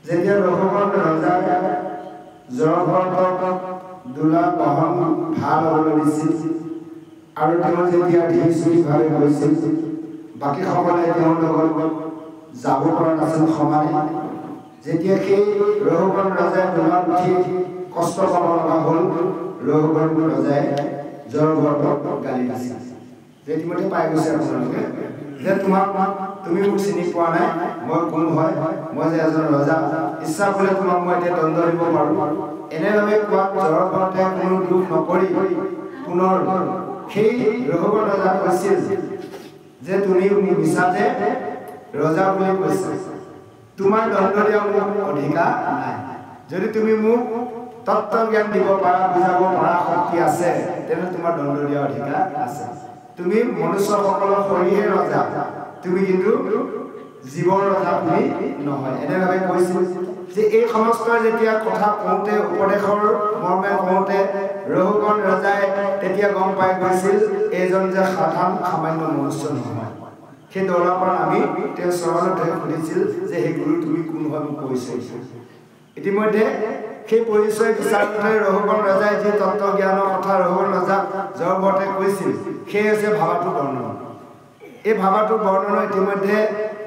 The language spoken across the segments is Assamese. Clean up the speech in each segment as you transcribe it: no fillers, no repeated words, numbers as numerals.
যেতিয়া ৰঘুবন ৰজাই জয়ভৰতক দুলা বহন ভাল হ'বলৈ দিছিল আৰু তেওঁ যেতিয়া ধীৰ-স্থিৰভাৱে গৈছিল বাকী সকলে তেওঁৰ লগত যাব পৰা নাছিল সমানে যেতিয়া সেই ৰঘুবন ৰজাই দুলাত উঠি কষ্ট পাব লগা হ'ল ৰঘুবন ৰজাই জয়ভৰতক গালি দিছিল যে ইতিমধ্যে পাই গৈছে আপোনালোকে যে তুমি মোক চিনি পোৱা নাই মই কোন হয় মই যে এজন ৰজা ইচ্ছা কৰিলে তোমাক মই এতিয়া দণ্ড দিব পাৰোঁ এনেভাৱে কোৱাত জয়ভৰতে কোনো দুখ নকৰি পুনৰ সেই ৰঘুবন ৰজা কৈছিল যে তুমি মিছাতে ৰজা বুলি কৈছা তোমাৰ দণ্ড দিয়া মোক অধিকাৰ নাই যদি তুমি মোক তত্ত্ব জ্ঞান দিব পাৰা বুজাব পাৰা শক্তি আছে তেনে তোমাৰ দণ্ড দিয়া অধিকাৰ আছে তুমি মনুষ্যসকলৰ শৰীৰহে ৰজা তুমি কিন্তু জীৱৰ ৰজা তুমি নহয় এনেভাৱে কৈছিল যে এই সমস্ত যেতিয়া কথা কওঁতে উপদেশৰ মৰ্মে কওঁতে ৰঘুবন ৰজাই তেতিয়া গম পাই গৈছিল এইজন যে সামান্য মনুষ্য নহয় সেই দৌৰাৰ পৰা আমি তেওঁ চৰণত সুধিছিল যে সেই গুৰু তুমি কোন হয় মোক পৰিচয় ইতিমধ্যে সেই পৰিচয় বিচাৰোতে ৰঘুবন ৰজাই যি তত্ত্ব জ্ঞানৰ কথা ৰঘুবন ৰজাক জয়ভৰতে কৈছিল সেই হৈছে ভাৱাটোৰ বৰ্ণনা এই ভাৱাটোৰ বৰ্ণনা ইতিমধ্যে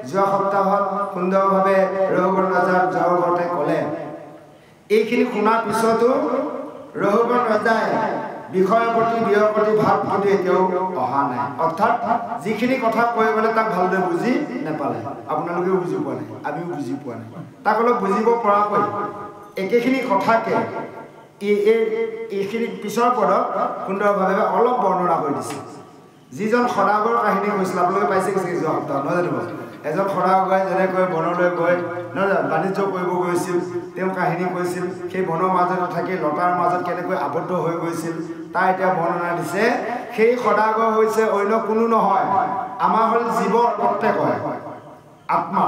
যোৱা সপ্তাহত সুন্দৰভাৱে ৰঘুবন ৰজাক জয়ভৰতে ক'লে এইখিনি শুনাৰ পিছতো ৰঘুবন ৰজাই বিষয়ৰ প্ৰতি বিয়ৰ প্ৰতি ভাৱ প্ৰতি এতিয়াও অহা নাই অৰ্থাৎ যিখিনি কথা কৈ গ'লে তাক ভালদৰে বুজি নাপালে আপোনালোকেও বুজি পোৱা নাই আমিও বুজি পোৱা নাই তাক অলপ বুজিব পৰাকৈ একেখিনি কথাকে এইখিনি পিছৰ পদত সুন্দৰভাৱে অলপ বৰ্ণনা কৰি দিছে যিজন সদাগৰ কাহিনী কৈছিল আপোনালোকে পাইছে কি যোৱা সপ্তাহ নহয় জানো এজন সদাগৰে যেনেকৈ বনলৈ গৈ নহয় বাণিজ্য কৰিব গৈছিল তেওঁ কাহিনী কৈছিল সেই বনৰ মাজত থাকি লতাৰ মাজত কেনেকৈ আবদ্ধ হৈ গৈছিল তাৰ এতিয়া বৰ্ণনা দিছে সেই সদাগৰ হৈছে অন্য কোনো নহয় আমাৰ হ'ল জীৱৰ প্ৰত্যেক হয় আত্মা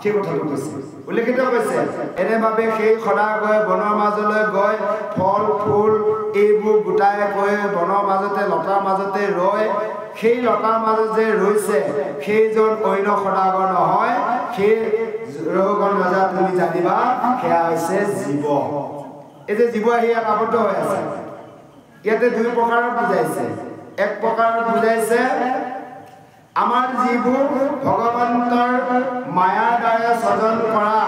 সেই কথাটো কৈছে উল্লেখিত কৈছে এনেভাৱে সেই সদাগৰে বনৰ মাজলৈ গৈ ফল ফুল এইবোৰ গোটাই গৈ বনৰ মাজতে লতাৰ মাজতে ৰয় সেই লতাৰ মাজত যে ৰৈছে সেইজন অন্য সদাগৰ নহয় সেই ৰঘুবন ৰজা তুমি জানিবা সেয়া হৈছে জীৱ এই যে জীৱ আহি ইয়াত আবদ্ধ হৈ আছে ইয়াতে দুই প্ৰকাৰত বুজাইছে এক প্ৰকাৰত বুজাইছে আমাৰ যিবোৰ ভগৱন্তৰ মায়াৰ দ্বাৰা স্বজন কৰা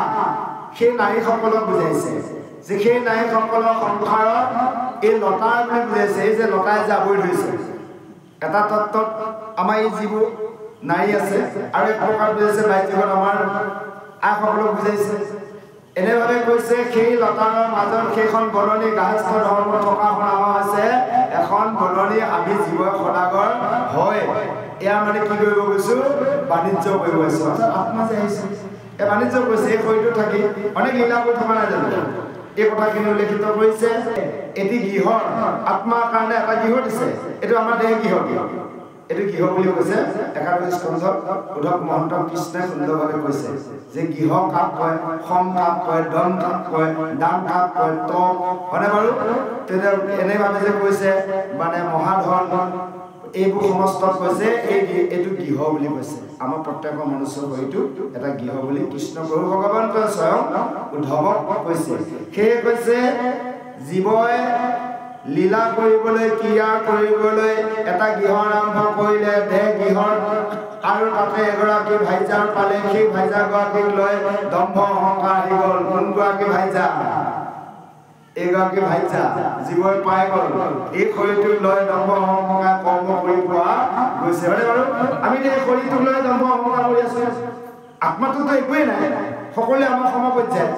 সেই নাৰীসকলক বুজাইছে যে সেই নাৰীসকলৰ সংসাৰত এই লতাৰ বুলি বুজাইছে এই যে লতাই যে আৱৰি ধৰিছে এটা তত্ত্বত আমাৰ এই যিবোৰ নাৰী আছে আৰু এক প্ৰকাৰ বুজাইছে বাইজীৱত আমাৰ আইসকলক বুজাইছে এনেভাৱে কৈছে সেই লতাৰ মাজত সেইখন বননি গাহস্থ ধৰ্ম থকা শুনা হৈছে এখন বননি আমি জীৱ সদাগৰ হয় এয়া মানে কি কৰিব গৈছোঁ বাণিজ্য কৰিব গৈছোঁ আত্মা যে আহিছে এই বাণিজ্য কৰিছে এই শৰীৰটো থাকি অনেক লীলা কৰি থকা নাই জানো এই কথাখিনি উল্লেখিত কৰিছে এটি গৃহ আত্মাৰ কাৰণে এটা গৃহ দিছে এইটো আমাৰ দেহ গৃহ এইটো গৃহ বুলি কৈছে 11 স্কন্ধত উদ্ধৱ মহন্ত কৃষ্ণই সুন্দৰভাৱে কৈছে যে গৃহ কাক কয় সম কাক কয় দম কাক কয় দান কাক কয় তপ হয়নে বাৰু তেতিয়া এনেভাৱে যে কৈছে মানে মহাধন এইবোৰ সমস্ত কৈছে এইটো গৃহ বুলি কৈছে আমাৰ প্ৰত্যেকৰ মনুষ্য শৰীৰটো এটা গৃহ বুলি কৃষ্ণ প্ৰভু ভগৱন্তই স্বয়ং উদ্ধৱক কৈছে সেয়ে কৈছে জীৱই লীলা কৰিবলৈ ক্ৰিয়া কৰিবলৈ এটা গৃহ আৰম্ভ কৰিলে দেহ গৃহৰ আৰু তাতে এগৰাকী ভাইজাৰ পালে সেই ভাইজাৰগৰাকীক লৈ দম্ভ অহংকাৰ আহি গ'ল কোনগৰাকী ভাইজা এগৰাকী ভাইজা জীৱই পাই গ'ল এই শৰীৰটোক লৈ দম্ভ অহংকাৰ কৰ্ম কৰি পোৱা গৈছে হয়নে বাৰু আমি এই শৰীৰটোক লৈ দম্ভ অহংকাৰ কৰি আছো আত্মাটোতো একোৱেই নাই সকলোৱে আমাৰ সমপৰ্যায়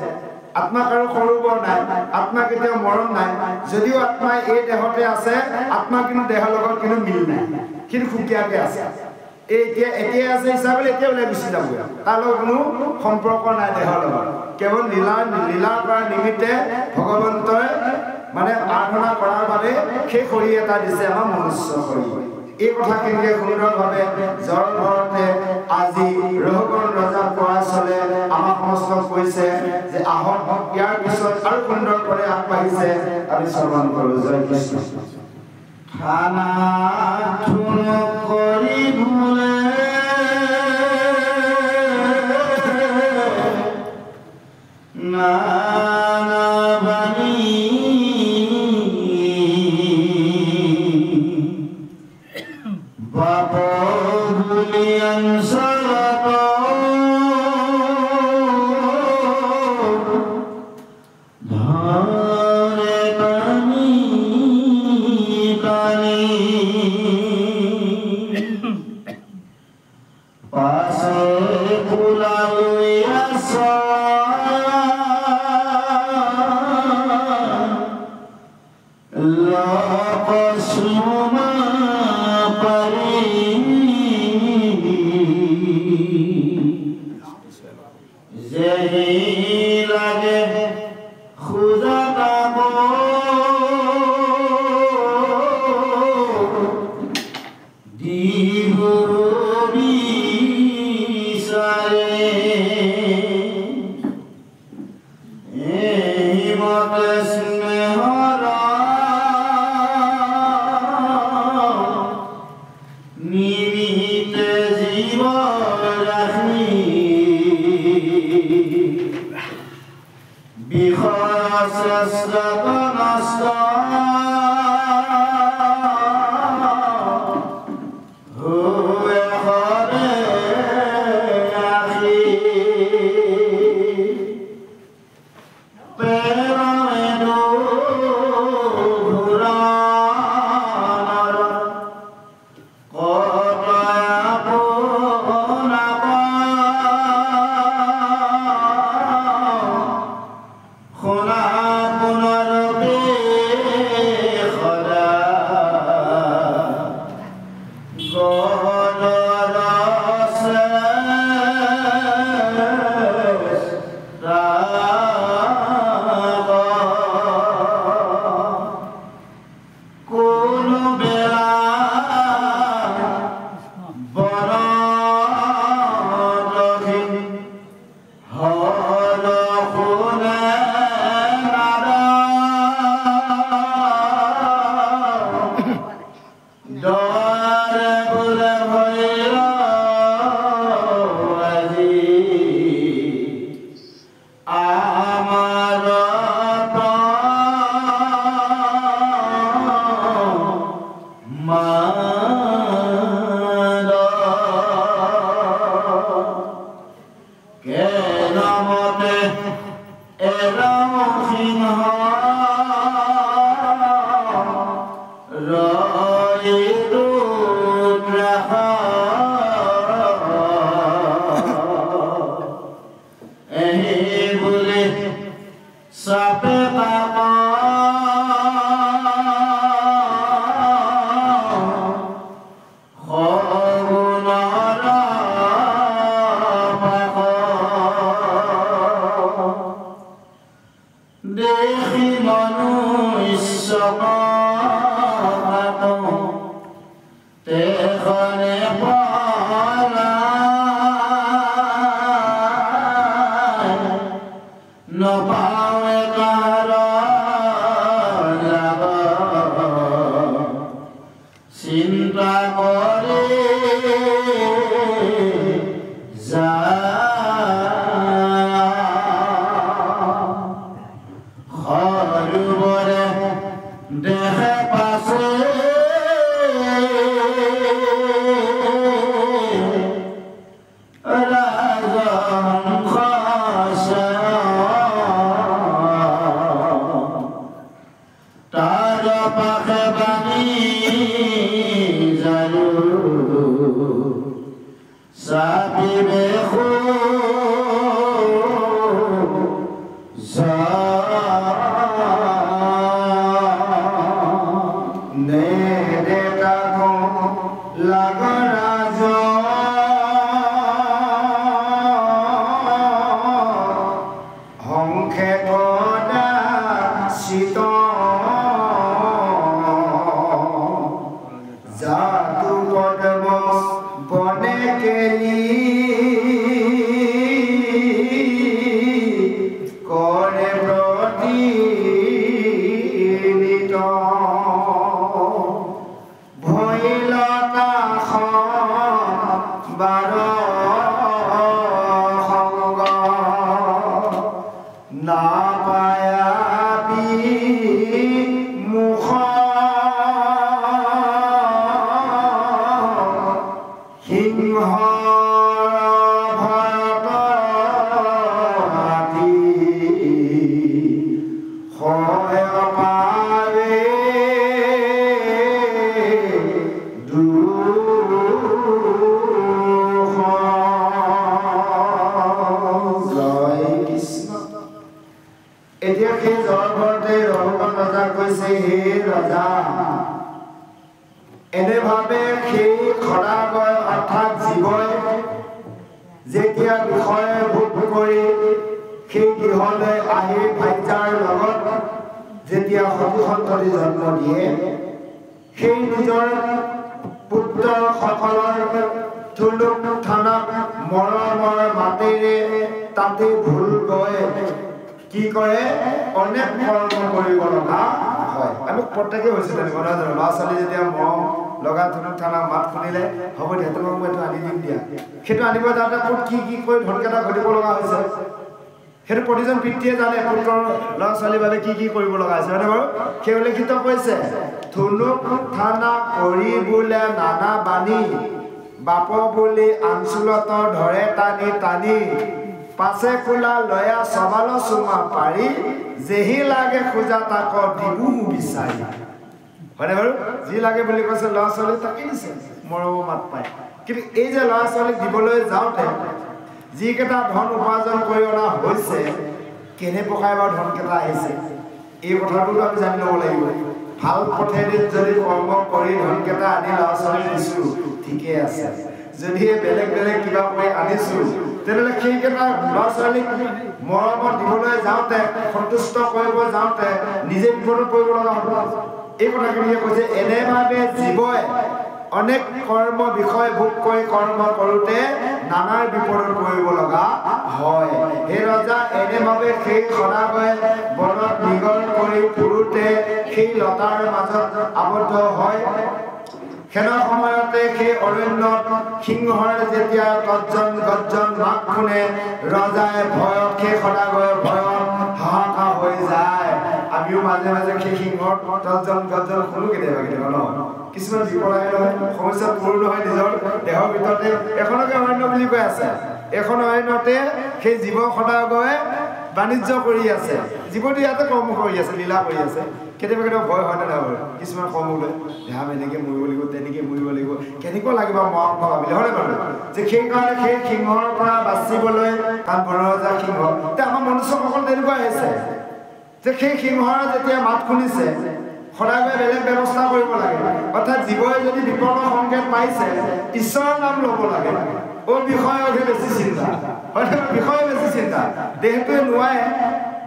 আত্মা কাৰো সৰু বৰ নাই আত্মা কেতিয়াও মৰণ নাই যদিও আত্মা এই দেহতে আছে আত্মা কিন্তু দেহৰ লগত কিন্তু মিল নাই কিন্তু সুকীয়াকে আছে এতিয়া আছে হিচাপে এতিয়া ওলাই গুচি যাব তাৰ লগত কোনো সম্পৰ্ক নাই দেহৰ লগত কেৱল লীলাৰ পৰা নিমিত্তে ভগৱন্তই মানে আৰাধনা কৰাৰ বাবে সেই শৰীৰ এটা দিছে আমাৰ মনুষ্য শৰীৰ এই কথাখিনিকে সুন্দৰভাৱে জয়ভৰতে আজি ৰঘুবন ৰজা কোৱা চলে আমাক সমস্ত কৈছে যে আহক ইয়াৰ পিছত আৰু সুন্দৰকৈ আগবাঢ়িছে আমি শ্ৰৱণ কৰোঁ জয় কৃষ্ণ খানা থুন কৰি ভুলে সিংহ এনেভাৱে সেই খৰাগয় অৰ্থাৎ জীৱই যেতিয়া বিষয় ভোগ কৰি সেই গৃহলৈ আহি ভাইজাৰ লগত যেতিয়া সতি সন্ততি জন্ম দিয়ে সেই নিজৰ পুত্ৰসকলৰ থুলুক থানাক মৰমৰ মাতেৰে তাতে ভুল গৈ কি কৰে অনেক কৰ্ম কৰিব লগা হয় আমি প্ৰত্যেকে হৈছে তেনেকুৱা নহয় ল'ৰা ছোৱালী যেতিয়া মৰম লগা ধৰণৰ থানা মাত শুনিলে হ'ব দিয়া তোমাক মই এইটো আনি দিম দিয়া সেইটো আনিব যাওঁতে ক'ত কি কি কৈ ধনকেইটা ঘটিব লগা হৈছে সেইটো প্ৰতিজন পিতৃয়ে জানে পুত্ৰৰ ল'ৰা ছোৱালীৰ বাবে কি কি কৰিব লগা হৈছে হয়নে বাৰু সেই উল্লেখিত কৈছে থুনুক থানা কৰি বোলে নানা বাণী বাপ বুলি আঞ্চলত ধৰে টানি টানি পাছে কোলা লয়া সবাল চুমা পাৰি যেহি লাগে খোজা তাক দিবু বিচাৰি হয়নে বাৰু যি লাগে বুলি কৈছে ল'ৰা ছোৱালী তাকে দিছে মৰম মাত পায় কিন্তু এই যে ল'ৰা ছোৱালীক দিবলৈ যাওঁতে যিকেইটা ধন উপাৰ্জন কৰি অনা হৈছে কেনে প্ৰকাৰে বাৰু ধনকেইটা আহিছে এই কথাটোতো আমি জানি ল'ব লাগিব ভাল পথেদি যদি কৰ্ম কৰি ধনকেইটা আনি ল'ৰা ছোৱালী দিছোঁ ঠিকে আছে যদি বেলেগ বেলেগ কিবা কৰি আনিছোঁ তেনেহ'লে সেইকেইটা ল'ৰা ছোৱালীক মৰমত দিবলৈ যাওঁতে সন্তুষ্ট কৰিব যাওঁতে নিজে বিপদত পৰিব লগা হ'ব এই কথাখিনিয়ে কৈছে এনেভাৱে জীৱই অনেক কৰ্ম বিষয় ভোগ কৰি কৰ্ম কৰোঁতে নানাৰ বিপদত পৰিব লগা হয় হে ৰজা এনেভাৱে সেই সদাগয়ে বনত দীঘল কৰি ফুৰোঁতে সেই লতাৰ মাজত আবদ্ধ হয় সেনা সময়তে সেই অৰণ্যত সিংহৰ যেতিয়া গৰ্জন গৰ্জন মাত শুনে ৰজাই ভয়ত সেই সদাগয়ে ভয়ত হাহাকাৰ হৈ যায় আমিও মাজে মাজে সেই সিংহৰ গৰ্জন গৰ্জন শুনো কেতিয়াবা কেতিয়াবা ন কিছুমান বিপদ আহে নহয় সমস্যাত পূৰ্ণ হয় নিজৰ দেহৰ ভিতৰতে এখনকে অৰণ্য বুলি কৈ আছে এখন অৰণ্যতে সেই জীৱ সদাগয়ে বাণিজ্য কৰি আছে জীৱটো ইয়াতে কৰ্ম কৰি আছে লীলা কৰি আছে কেতিয়াবা কেতিয়াবা ভয় হয় নে নহয় কিছুমান কৰ্মলৈ ধ্যান এনেকৈ মৰিব লাগিব তেনেকৈ মৰিব লাগিব কেনেকুৱা লাগিব মৰম ভাবিলে হয়নে বাৰু যে সেইকাৰণে সেই সিংহৰ পৰা বাচিবলৈ কাৰণ বনৰজা সিংহ এতিয়া আমাৰ মনুষ্যসকল তেনেকুৱা হৈছে যে সেই সিংহৰ যেতিয়া মাত শুনিছে সদাগয়ে বেলেগ ব্যৱস্থা কৰিব লাগে অৰ্থাৎ জীৱই যদি বিপদৰ সংকেত পাইছে ঈশ্বৰৰ নাম ল'ব লাগে বিষয়কহে বেছি চিন্তা হয়নে বিষয়ে বেছি চিন্তা দেহটোৱে নোৱাৰে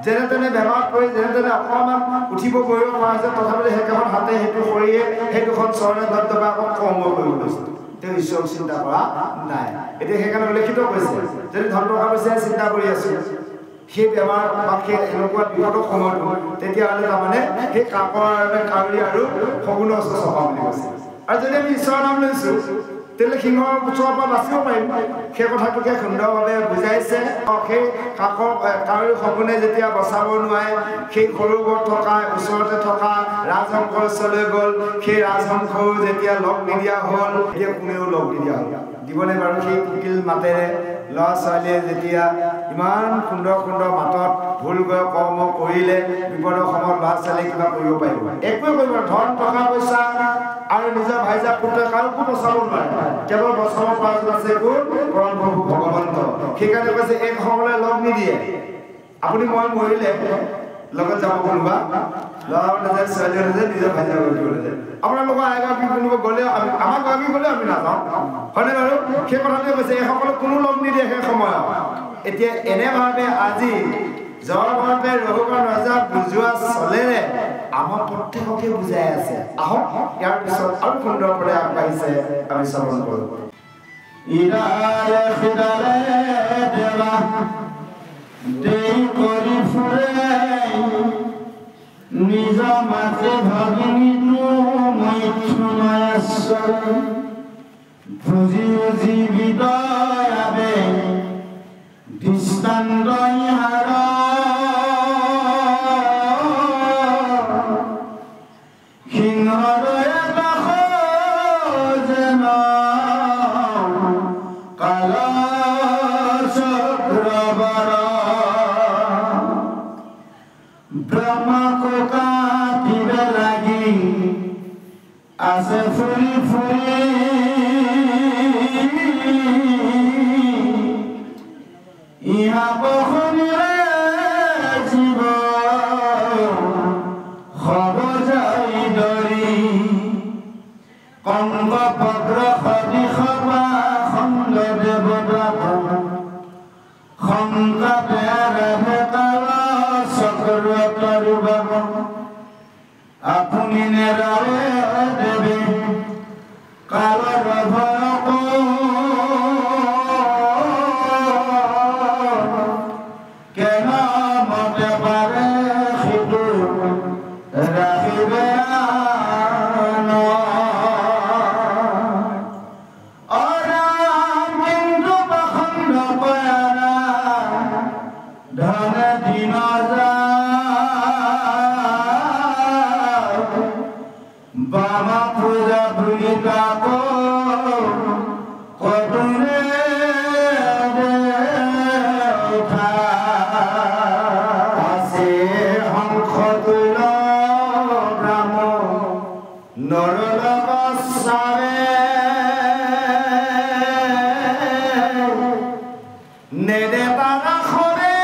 যেনে তেনে বেমাৰত পৰি যেনে তেনে অকণমান উঠিব বহিব পৰা হৈছে তথাপিতো সেইকেইখন হাতে সেইটো শৰীৰে সেই দুখন চৰণে ধৰ্যবা আকৌ কৰ্ম কৰিব লৈছে তেওঁ ঈশ্বৰক চিন্তা কৰা নাই এতিয়া সেইকাৰণে উল্লেখিত কৈছে যদি ধন টকা পইচাই চিন্তা কৰি আছোঁ সেই বেমাৰ বা সেই এনেকুৱা বিপদৰ সময়টো তেতিয়াহ'লে তাৰমানে সেই কাকৰ কাউৰী আৰু শগুনৰ ওচৰ চপা বুলি কৈছে আৰু যদি আমি ঈশ্বৰৰ নাম লৈছোঁ তেতিয়াহ'লে সিংহৰ ওচৰৰ পৰা বাচিব পাৰিম সেই কথাটোকে সুন্দৰভাৱে বুজাইছে সেই কাকৰ কাউৰী শগুনে যেতিয়া বচাব নোৱাৰে সেই সৰোবৰ থকা ওচৰতে থকা ৰাজহংসৰ ওচৰলৈ গ'ল সেই ৰাজহংসও যেতিয়া লগ নিদিয়া হ'ল এতিয়া কোনেও লগ নিদিয়া হ'ল দিবনে বাৰু সেই কুকিল মাতেৰে ল'ৰা ছোৱালীয়ে যেতিয়া ইমান সুন্দৰ সুন্দৰ মাতত ভুল গৈ কৰ্ম কৰিলে বিপদৰ সময়ত ল'ৰা ছোৱালীয়ে কিবা কৰিব পাৰিব একোৱে কৰিব ধন টকা পইচা আৰু নিজৰ ভাইজা পুত্ৰ কাৰোকো বচাব নোৱাৰে কেৱল বচাব পৰা আছে কোন পৰম প্ৰভু ভগৱন্ত সেইকাৰণে কৈছে এক সময়লৈ লগ নিদিয়ে আপুনি মই মৰিলে লগত যাব কোনোবা ল'ৰা নাযায় ছোৱালী নাযায় নিজৰ ভাইজা কৰিবলৈ যায় আপোনালোকৰ আইগৰাকী কোনোবা গ'লে আমাৰ গৰাকী গ'লে আমি নাযাওঁ হয়নে বাৰু সেই কথাটোৱে কৈছে এইসকলক কোনো লগ নিদিয়ে সেই সময়ত এতিয়া এনেভাৱে আজি জয়ভাৰতে ৰঘুগণ ৰজা বুজোৱা চলেৰে আমাৰ প্ৰত্যেককে বুজাই আছে আহক ইয়াৰ পিছত আৰু সুন্দৰকৈ আগবাঢ়িছে আমি শ্ৰৱণ কৰোঁ ইদাৰে ফিদাৰে দেৱা দেই কৰি ফুৰে নিজ মাতৃ ভগিনীটো মৈথুনাশ্বৰ ভুজি ভুজি বিদয়াবে দৃষ্টান্ত ইহাৰ সিংহদয়া যেন নেদে তাৰা খৰে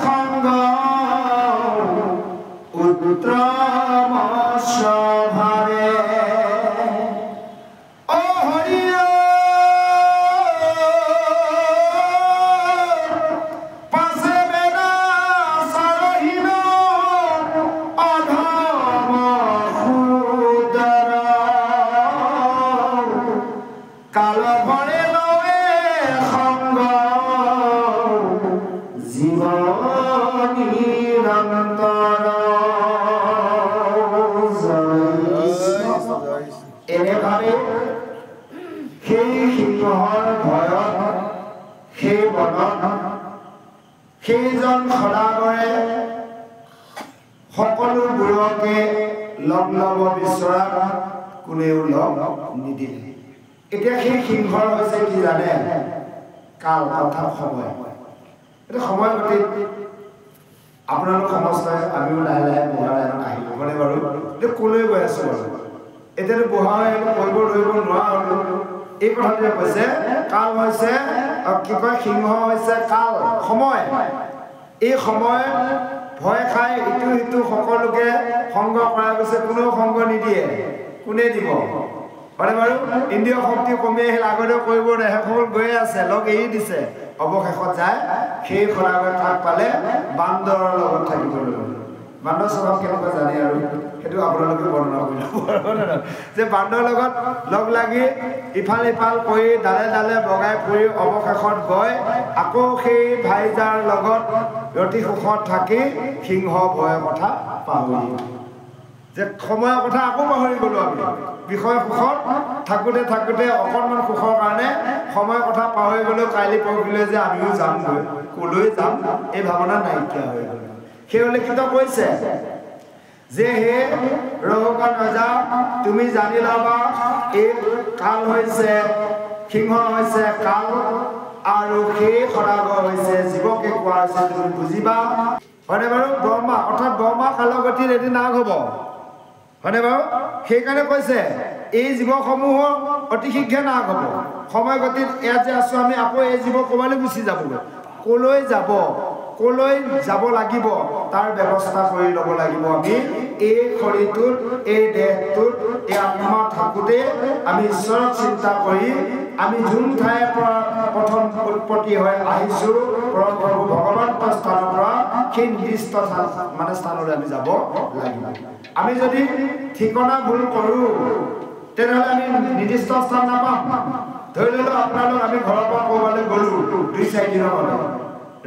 সংগ উত্তম স্বভাৱে অ হৰিয় পাছে বেদা চাৰহীন অধম সুদৰ কাল ভৰে লয়ে সংগ জীৱনিৰন্তৰ এনেভাৱে সেই সিংহৰ ভয়ত সেই বনত সেইজন সদাগৰে সকলোবোৰকে লগ ল'ব বিচৰা কোনেও লগ নিদিলে এতিয়া সেই সিংহৰ হৈছে কি জানে কাল অৰ্থাৎ সময় এটা সময় গতি আপোনালোক সমস্যাই আমিও লাহে লাহে বহাৰ এখন আহিলোঁ মানে বাৰু এতিয়া ক'লৈ গৈ আছোঁ বাৰু এতিয়াতো বহাৰ কৰিব ধৰিব নোৱাৰা হ'লো এই কথাটোৱে কৈছে কাল হৈছে কি কয় সিংহ হৈছে কাল সময় এই সময় ভয় খাই ইটো সিটো সকলোকে সংগ কৰা গৈছে কোনেও সংগ নিদিয়ে কোনে দিব হয়নে বাৰু ইন্দ্ৰিয় শক্তি কমি আহিল আগতেও কৰিব শেষসকল গৈয়ে আছে লগ এৰি দিছে অৱশেষত যায় সেই সদাগৰ কাক পালে বান্দৰৰ লগত থাকিবলৈ বান্দৰ স্বভাৱ কেনেকুৱা জানে আৰু সেইটো আপোনালোকে বৰ্ণনা কৰিব যে বান্দৰৰ লগত লগ লাগি ইফাল ইফাল কৰি ডালে ডালে বগাই ফুৰি অৱশেষত গৈ আকৌ সেই ভাইজাৰ লগত ৰতি সুখত থাকি সিংহ ভয়ৰ কথা পাহৰি যে সময়ৰ কথা আকৌ পাহৰি গ'লো আমি বিষয় সুখত থাকোঁতে থাকোঁতে অকণমান সুখৰ কাৰণে সময়ৰ কথা পাহৰি গ'লেও কাইলৈ পৰহিলৈ যে আমিও যামগৈ ক'লৈ যাম এই ভাৱনা নাইকিয়া হৈ গ'ল সেই উল্লেখিত কৈছে যে হে ৰহুকা ৰজা তুমি জানি ল'বা এই কাল হৈছে সিংহ হৈছে কাল আৰু সেই সদাগৰ হৈছে জীৱকে কোৱা হৈছে তুমি বুজিবা হয়নে বাৰু ব্ৰহ্মা অৰ্থাৎ ব্ৰহ্মা কালৰ গতিত এদিন নাগ হ'ব হয়নে বাৰু সেইকাৰণে কৈছে এই জীৱসমূহৰ অতি শীঘ্ৰে নাগ হ'ব সময় গতিত ইয়াত যে আছোঁ আমি আকৌ এই জীৱ ক'ৰবালৈ গুচি যাবগৈ ক'লৈ যাব লাগিব তাৰ ব্যৱস্থা কৰি ল'ব লাগিব আমি এই শৰীৰটোত এই দেহটোত এই আত্মা থাকোঁতে আমি ঈশ্বৰক চিন্তা কৰি আমি যোন ঠাইৰ পৰা প্ৰথম উৎপত্তি হৈ আহিছোঁ পৰম প্ৰভু ভগৱন্তৰ স্থানৰ পৰা সেই নিৰ্দিষ্ট স্থানলৈ আমি যাব লাগিব আমি যদি ঠিকনা ভুল কৰোঁ তেনেহ'লে আমি নিৰ্দিষ্ট স্থান নাপাম ধৰি ললোঁ আপোনালোক আমি ঘৰৰ পৰা ক'ৰবালৈ গ'লোঁ 2-4 দিনৰ বাবে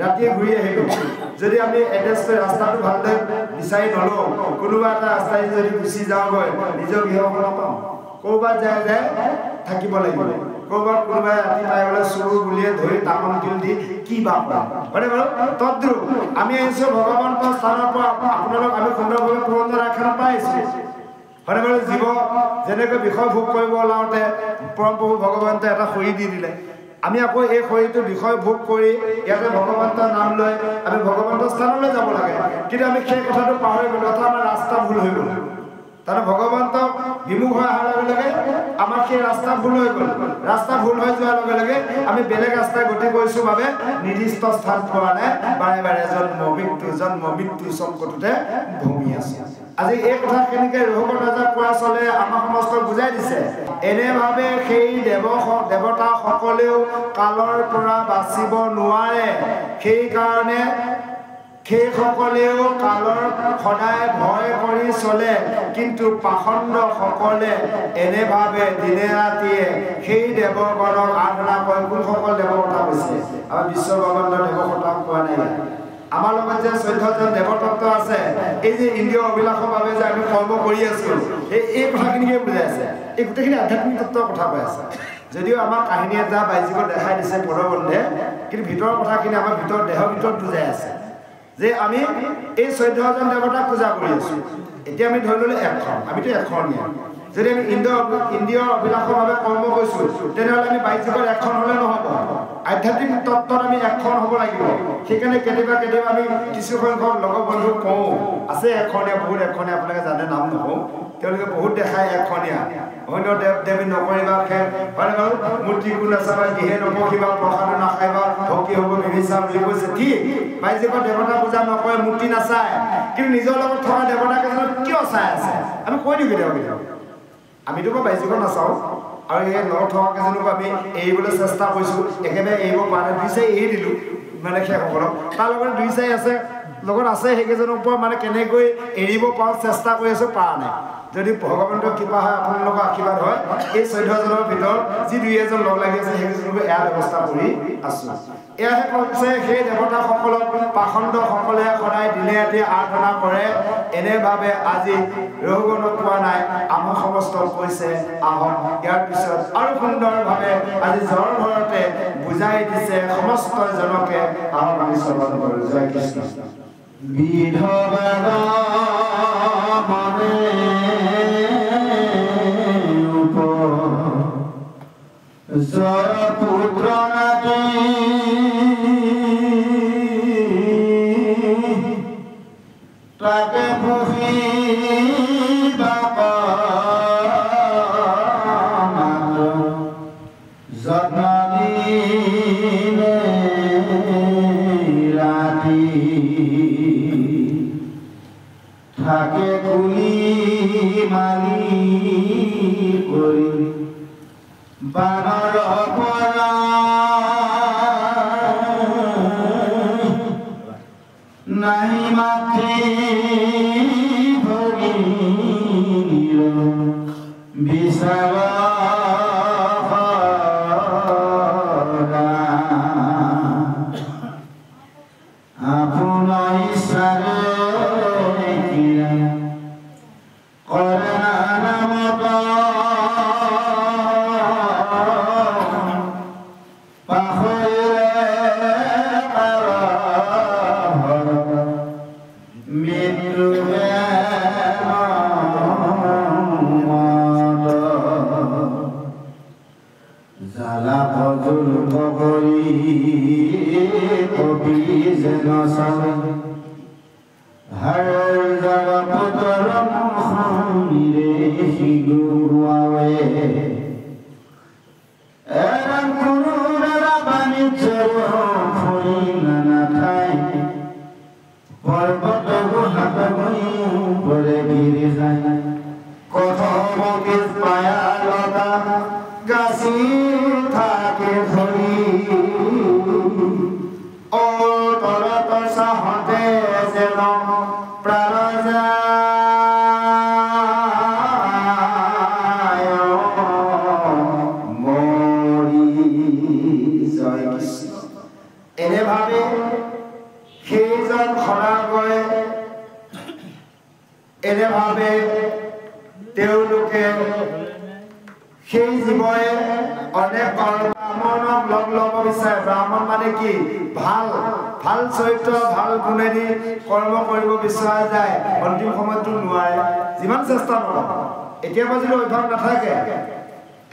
ৰাতিয়ে ঘূৰি আহিলোঁ যদি আমি এড্ৰেছটো ৰাস্তাটো ভালদৰে বিচাৰি নলওঁ কোনোবা এটা ৰাস্তাই যদি গুচি যাওঁগৈ নিজৰ গৃহখন নাপাওঁ ক'ৰবাত যায় থাকিব লাগিব ক'ৰবাত কোনোবাই ৰাতি পাই গ'লে চোৰ বুলিয়ে ধৰি তামোল কিল দি কি বা পাম হয়নে বাৰু তদ্ৰুপ আমি আহিছোঁ ভগৱন্তৰ স্থানৰ পৰা আপোনালোক আমি সুন্দৰভাৱে পুৰন্দৰ আখ্যান পাই আহিছোঁ হয়নে বাৰু জীৱ যেনেকৈ বিষয় ভোগ কৰিব ওলাওঁতে পৰম প্ৰভু ভগৱন্তই এটা খৰি দি দিলে আমি আকৌ এই শৰীৰটো বিষয় ভোগ কৰি ইয়াতে ভগৱন্তৰ নাম লৈ আমি ভগৱন্তৰ স্থানলৈ যাব লাগে কিন্তু আমি সেই কথাটো পাহৰি গ'লোঁ অৰ্থাৎ আমাৰ ৰাস্তা ভুল হৈ গ'ল তাৰমানে ভগৱন্তক বিমুখ হৈ অহাৰ লগে লগে আমাৰ সেই ৰাস্তা ভুল হৈ গ'ল ৰাস্তা ভুল হৈ যোৱাৰ লগে লগে আমি বেলেগ ৰাস্তাই গতি কৰিছোঁ বাবে নিৰ্দিষ্ট স্থান পোৱা নাই বাৰে বাৰে জন্ম মৃত্যু চমকটোতে ভূমি আছে আজি এই কথা কেনেকৈ ৰহুকা ৰজা কোৱা চলে আমাৰ সমস্তক বুজাই দিছে এনেভাৱে সেই দেৱতাসকলেও কালৰ পৰা বাচিব নোৱাৰে সেইকাৰণে সেইসকলেও কালৰ সদায় ভয় কৰি চলে কিন্তু পাখণ্ডসকলে এনেভাৱে দিনে ৰাতিয়ে সেই দেৱগণক আৰাধনা কৰে কোনসকল দেৱৰ কথা কৈছে আমাৰ বিশ্বব্ৰহ্মাণ্ডৰ দেৱৰ কথা কোৱা নাই আমাৰ লগত যে 14জন দেৱতত্ত্ব আছে এই যে ইন্দ্ৰিয় অভিলাষৰ বাবে যে আমি কৰ্ম কৰি আছোঁ এই কথাখিনিকে বুজাই আছে এই গোটেইখিনি আধ্যাত্মিক তত্ত্বৰ কথা কৈ আছে যদিও আমাৰ কাহিনী এটা বাইজিকত দেখাই দিছে পৰৱন্ধে কিন্তু ভিতৰৰ কথাখিনি আমাৰ দেহৰ ভিতৰত বুজাই আছে যে আমি এই 14জন দেৱতাক পূজা কৰি আছোঁ এতিয়া আমি ধৰি ল'লে এখন আমিতো এখনীয়া যদি আমি ইন্দ্ৰিয় অভিলাষৰ বাবে কৰ্ম কৰিছোঁ তেনেহ'লে আমি বাইজিকত এখন হ'লে নহ'ব আধ্যাত্মিক তত্ত্বত আমি এখন হ'ব লাগিব সেইকাৰণে কেতিয়াবা আমি কিছু সংখ্যক লগৰ বন্ধুক কওঁ আছে এখনীয়া বহুত এখনীয়া আপোনালোকে জানে নাম নকওঁ তেওঁলোকে বহুত দেখায় এখনীয়া অন্য দেৱ দেৱী নকৰিবা খেল হয় বাৰু মূৰ্তি কোন নাচাবা গৃহে নপঢ়িবা প্ৰসাদ নাখাইবা ভক্তি হ'ব বিবিচা বুলি কৈছে ঠিক বাইজিক দেৱতা পূজা নকৰে মূৰ্তি নাচায় কিন্তু নিজৰ লগত থকা দেৱতাকেইজনক কিয় চাই আছে আমি কৈ দিওঁ কেতিয়াবা আমিতো বাইজিক নাচাওঁ আৰু এই লৰ থকাকেইজনকো আমি এৰিবলৈ চেষ্টা কৰিছোঁ একেবাৰে এৰিব পৰা নাই দুই চাৰি এৰি দিলোঁ মানে সেইসকলক তাৰ লগত দুই চাৰি আছে লগত আছে সেইকেইজনৰ ওপৰত মানে কেনেকৈ এৰিব পাৰোঁ চেষ্টা কৰি আছোঁ পৰা নাই যদি ভগৱন্তৰ কৃপা হয় আপোনালোকৰ আশীৰ্বাদ হয় এই 14জনৰ ভিতৰত যি দুই এজন লগ লাগি আছে সেইকেইজনকো এয়া ব্যৱস্থা কৰি আছোঁ এয়াহে কৈছে সেই দেৱতাসকলক পাখণ্ডসকলে সদায় দিনে ৰাতি আৰাধনা কৰে এনেভাৱে আজি ৰঘুগণক কোৱা নাই আমাৰ সমস্ত কৈছে আহক ইয়াৰ পিছত আৰু সুন্দৰভাৱে আজি জ্বৰ ঘৰতে বুজাই দিছে সমস্ত জনকে আহক আমি শ্ৰৱণ কৰোঁ জয় কৃষ্ণ বিধবা মনে জয় পুত্ৰ নাতি তাকে পুহিবা যত্ন দিনে ৰাতি থাকে কুলি মালি কৰি বানৰ পৰা নাহি মাতৃ ভগীৰ বিচাৰ আপোনাৰ ইচ্ছাৰে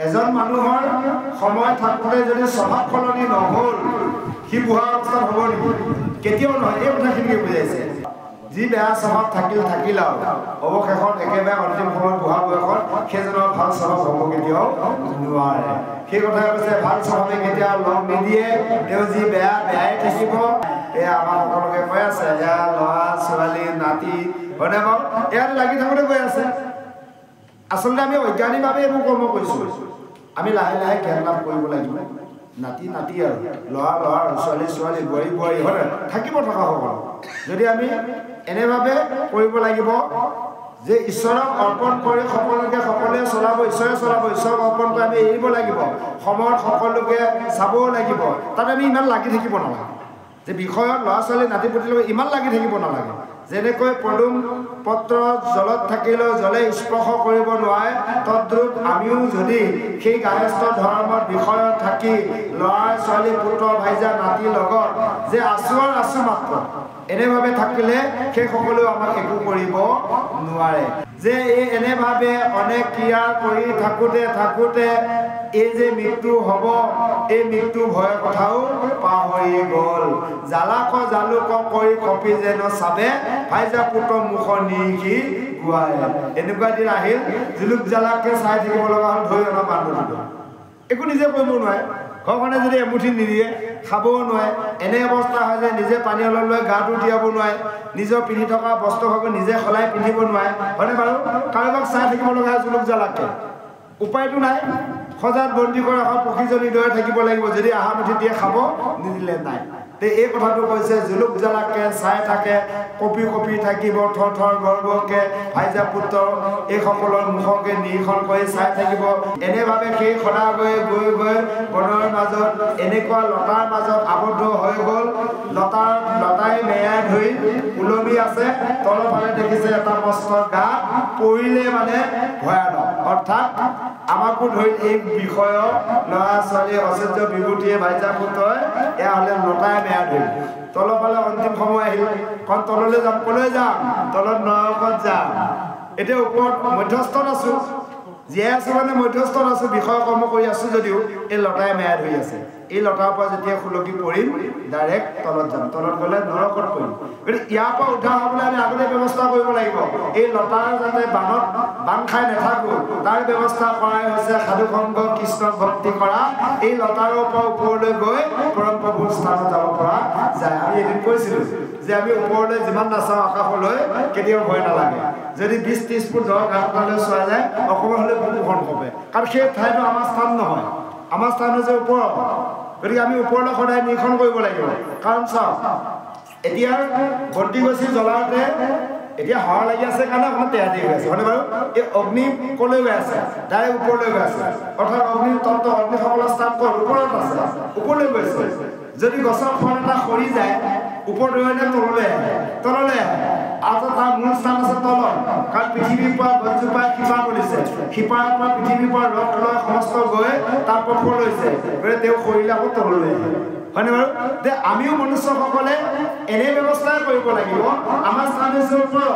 এজন মানুহৰ সময় থাকোঁতে যদি স্বভাৱ সলনি নহ'ল সি বুঢ়া অৱস্থাত হ'ব নেকি কেতিয়াও নহয় এই কথাখিনিকে বুজাইছে যি বেয়া স্বভাৱ থাকিল আৰু অৱশেষত একেবাৰে অন্তিম সময়ত বুঢ়া বয়সত সেইজনৰ ভাল স্বভাৱ হ'ব কেতিয়াও নোৱাৰে সেই কথাই কৈছে ভাল স্বভাৱে কেতিয়াও লগ নিদিয়ে তেওঁ যি বেয়াই থাকিব এয়া আমাৰ সকলোকে কৈ আছে এয়া ল'ৰা ছোৱালী নাতি হয়নে বাৰু ইয়াত লাগি থাকোঁতে কৈ আছে আচলতে আমি অজ্ঞানীভাৱে এইবোৰ কৰ্ম কৰিছোঁ আমি লাহে লাহে জ্ঞান লাভ কৰিব লাগিব নাতি আৰু ল'ৰা ছোৱালী বোৱাৰী হয় থাকিব থকা সকলো যদি আমি এনেভাৱে কৰিব লাগিব যে ঈশ্বৰক অৰ্পণ কৰি সকলোৱে চলাব ঈশ্বৰে চলাব ঈশ্বৰক অৰ্পণ কৰি আমি এৰিব লাগিব সময়ত সকলোকে চাবও লাগিব তাত আমি ইমান লাগি থাকিব নালাগে যে বিষয়ত ল'ৰা ছোৱালী নাতি পুতিৰ লগত ইমান লাগি থাকিব নালাগে যেনেকৈ পদুম পত্ৰত জলত থাকিলেও জলে স্পৰ্শ কৰিব নোৱাৰে তদ্ৰূপ আমিও যদি সেই গায়স্থ ধৰ্মৰ বিষয়ত থাকি ল'ৰা ছোৱালী পুত্ৰ ভাইজা নাতিৰ লগত যে আছো মাত্ৰ এনেভাৱে থাকিলে সেই সকলেও আমাক একো কৰিব নোৱাৰে যে এই এনেভাৱে অনেক ক্ৰিয়া কৰি থাকোঁতে এই যে মৃত্যু হ'ব এই মৃত্যু ভয় কথাও পাহৰি গ'ল জালাক জালুক কৰি কপি যেন চাবে ভাইজা পুত্ৰ মুখ নিৰিখি গুৱাই এনেকুৱা দিন আহিল জুলুক জালাকে চাই থাকিব লগা হ'ল ধৰি অনা বান্ধৱীটো একো নিজে কৰিব নোৱাৰে ঘৰখনে যদি এমুঠি নিদিয়ে খাবও নোৱাৰে এনে অৱস্থা হয় যে নিজে পানী অলপ লৈ গাটো তিয়াব নোৱাৰে নিজৰ পিন্ধি থকা বস্ত্ৰভাগো নিজে সলাই পিন্ধিব নোৱাৰে হয়নে বাৰু কাৰোবাক চাই থাকিব লগা জুলুক জালাকে উপায়টো নাই সজাত বন্দী কৰি এখন পক্ষীজনী দৰে থাকিব লাগিব যদি আহা মুঠি দিয়ে খাব নিদিলে নাই তে এই কথাটো কৈছে জুলুক জালাকে চাই থাকে কপি কপি থাকিব থৰ থৰ গৰ্বকে ভাইজা পুত্ৰ এই সকলৰ মুখকে নিৰীক্ষণ কৰি চাই থাকিব এনেভাৱে সেই সদা গৈ গৈ গৈ বনৰ মাজত এনেকুৱা লতাৰ মাজত আবদ্ধ হৈ গ'ল লতাই মেয়াই ধৰি ওলমি আছে তলফালে দেখিছে এটা মস্ত গা পৰিলে মানে ভয়ানক অৰ্থাৎ আমাকো ধৰি এই বিষয়ৰ ল'ৰা ছোৱালী অচিন্ত বিভূতিয়ে ভাইজা পুত্ৰই এয়া হ'লে লতাই মেয়া ধৰি তলফালে অন্তিম সময় আহিল কাৰণ তললৈ যাম কলৈ যাম তলত নৰকত যাম এতিয়া ওপৰত মধ্যস্থত আছো জীয়াই আছো মানে মধ্যস্থত আছো বিষয় কৰ্ম কৰি আছো যদিও এই লতাই মেয়া ধৰি আছে এই লতাৰ পৰা যেতিয়া খুলকি পৰিম ডাইৰেক্ট তলত যাম তলত গ'লে নৰকত পৰিম গতিকে ইয়াৰ পৰা উদ্ধাৰ হ'বলৈ আমি আগতে ব্যৱস্থা কৰিব লাগিব এই লতাৰ যাতে বান খাই নাথাকো তাৰ ব্যৱস্থা কৰাই হৈছে সাধু সংগ কৃষ্ণক ভক্তি কৰা এই লতাৰ পৰা ওপৰলৈ গৈ পৰম প্ৰভুৰ স্থানত যাব পৰা যায় আমি এদিন কৈছিলোঁ যে আমি ওপৰলৈ যিমান নাচাওঁ আকাশলৈ কেতিয়াও ভয় নালাগে যদি 20-30 ফুট ধৰক আকাশলৈ চোৱা যায় অকণমান হ'লে বুকুখন কঁপে কাৰণ সেই ঠাইটো আমাৰ স্থান নহয় আমাৰ স্থান হৈছে ওপৰত গতিকে আমি ওপৰলৈ সদায় নিৰীক্ষণ কৰিব লাগিব কাৰণ চাওক এতিয়া বন্তি গছি জ্বলাওঁতে এতিয়া হাৱা লাগি আছে কাৰণে অকণমান তেয়াতি হৈ আছে হয়নে বাৰু এই অগ্নি ক'লৈ গৈ আছে ডাইৰেক্ট ওপৰলৈ গৈ আছে অৰ্থাৎ অগ্নিতন্ত্ৰ অগ্নিসকলৰ স্থান ক'ত ওপৰত আছে ওপৰলৈ গৈছে যদি গছৰ ফল এটা সৰি যায় ওপৰত ৰৈ তললৈ আহে আৰু তাৰ মূল স্থান আছে তলত কাৰণ পৃথিৱীৰ পৰা গছজোপাই শিপা কৰিছে শিপাৰ পৰা পৃথিৱীৰ পৰা ৰস লৈ সমস্ত গৈ তাৰ পৰা ফল হৈছে গতিকে তেওঁ সৰিলে আকৌ তললৈ আহে হয়নে বাৰু যে আমিও মনুষ্যসকলে এনে ব্যৱস্থাই কৰিব লাগিব আমাৰ স্থান হৈছে ওপৰত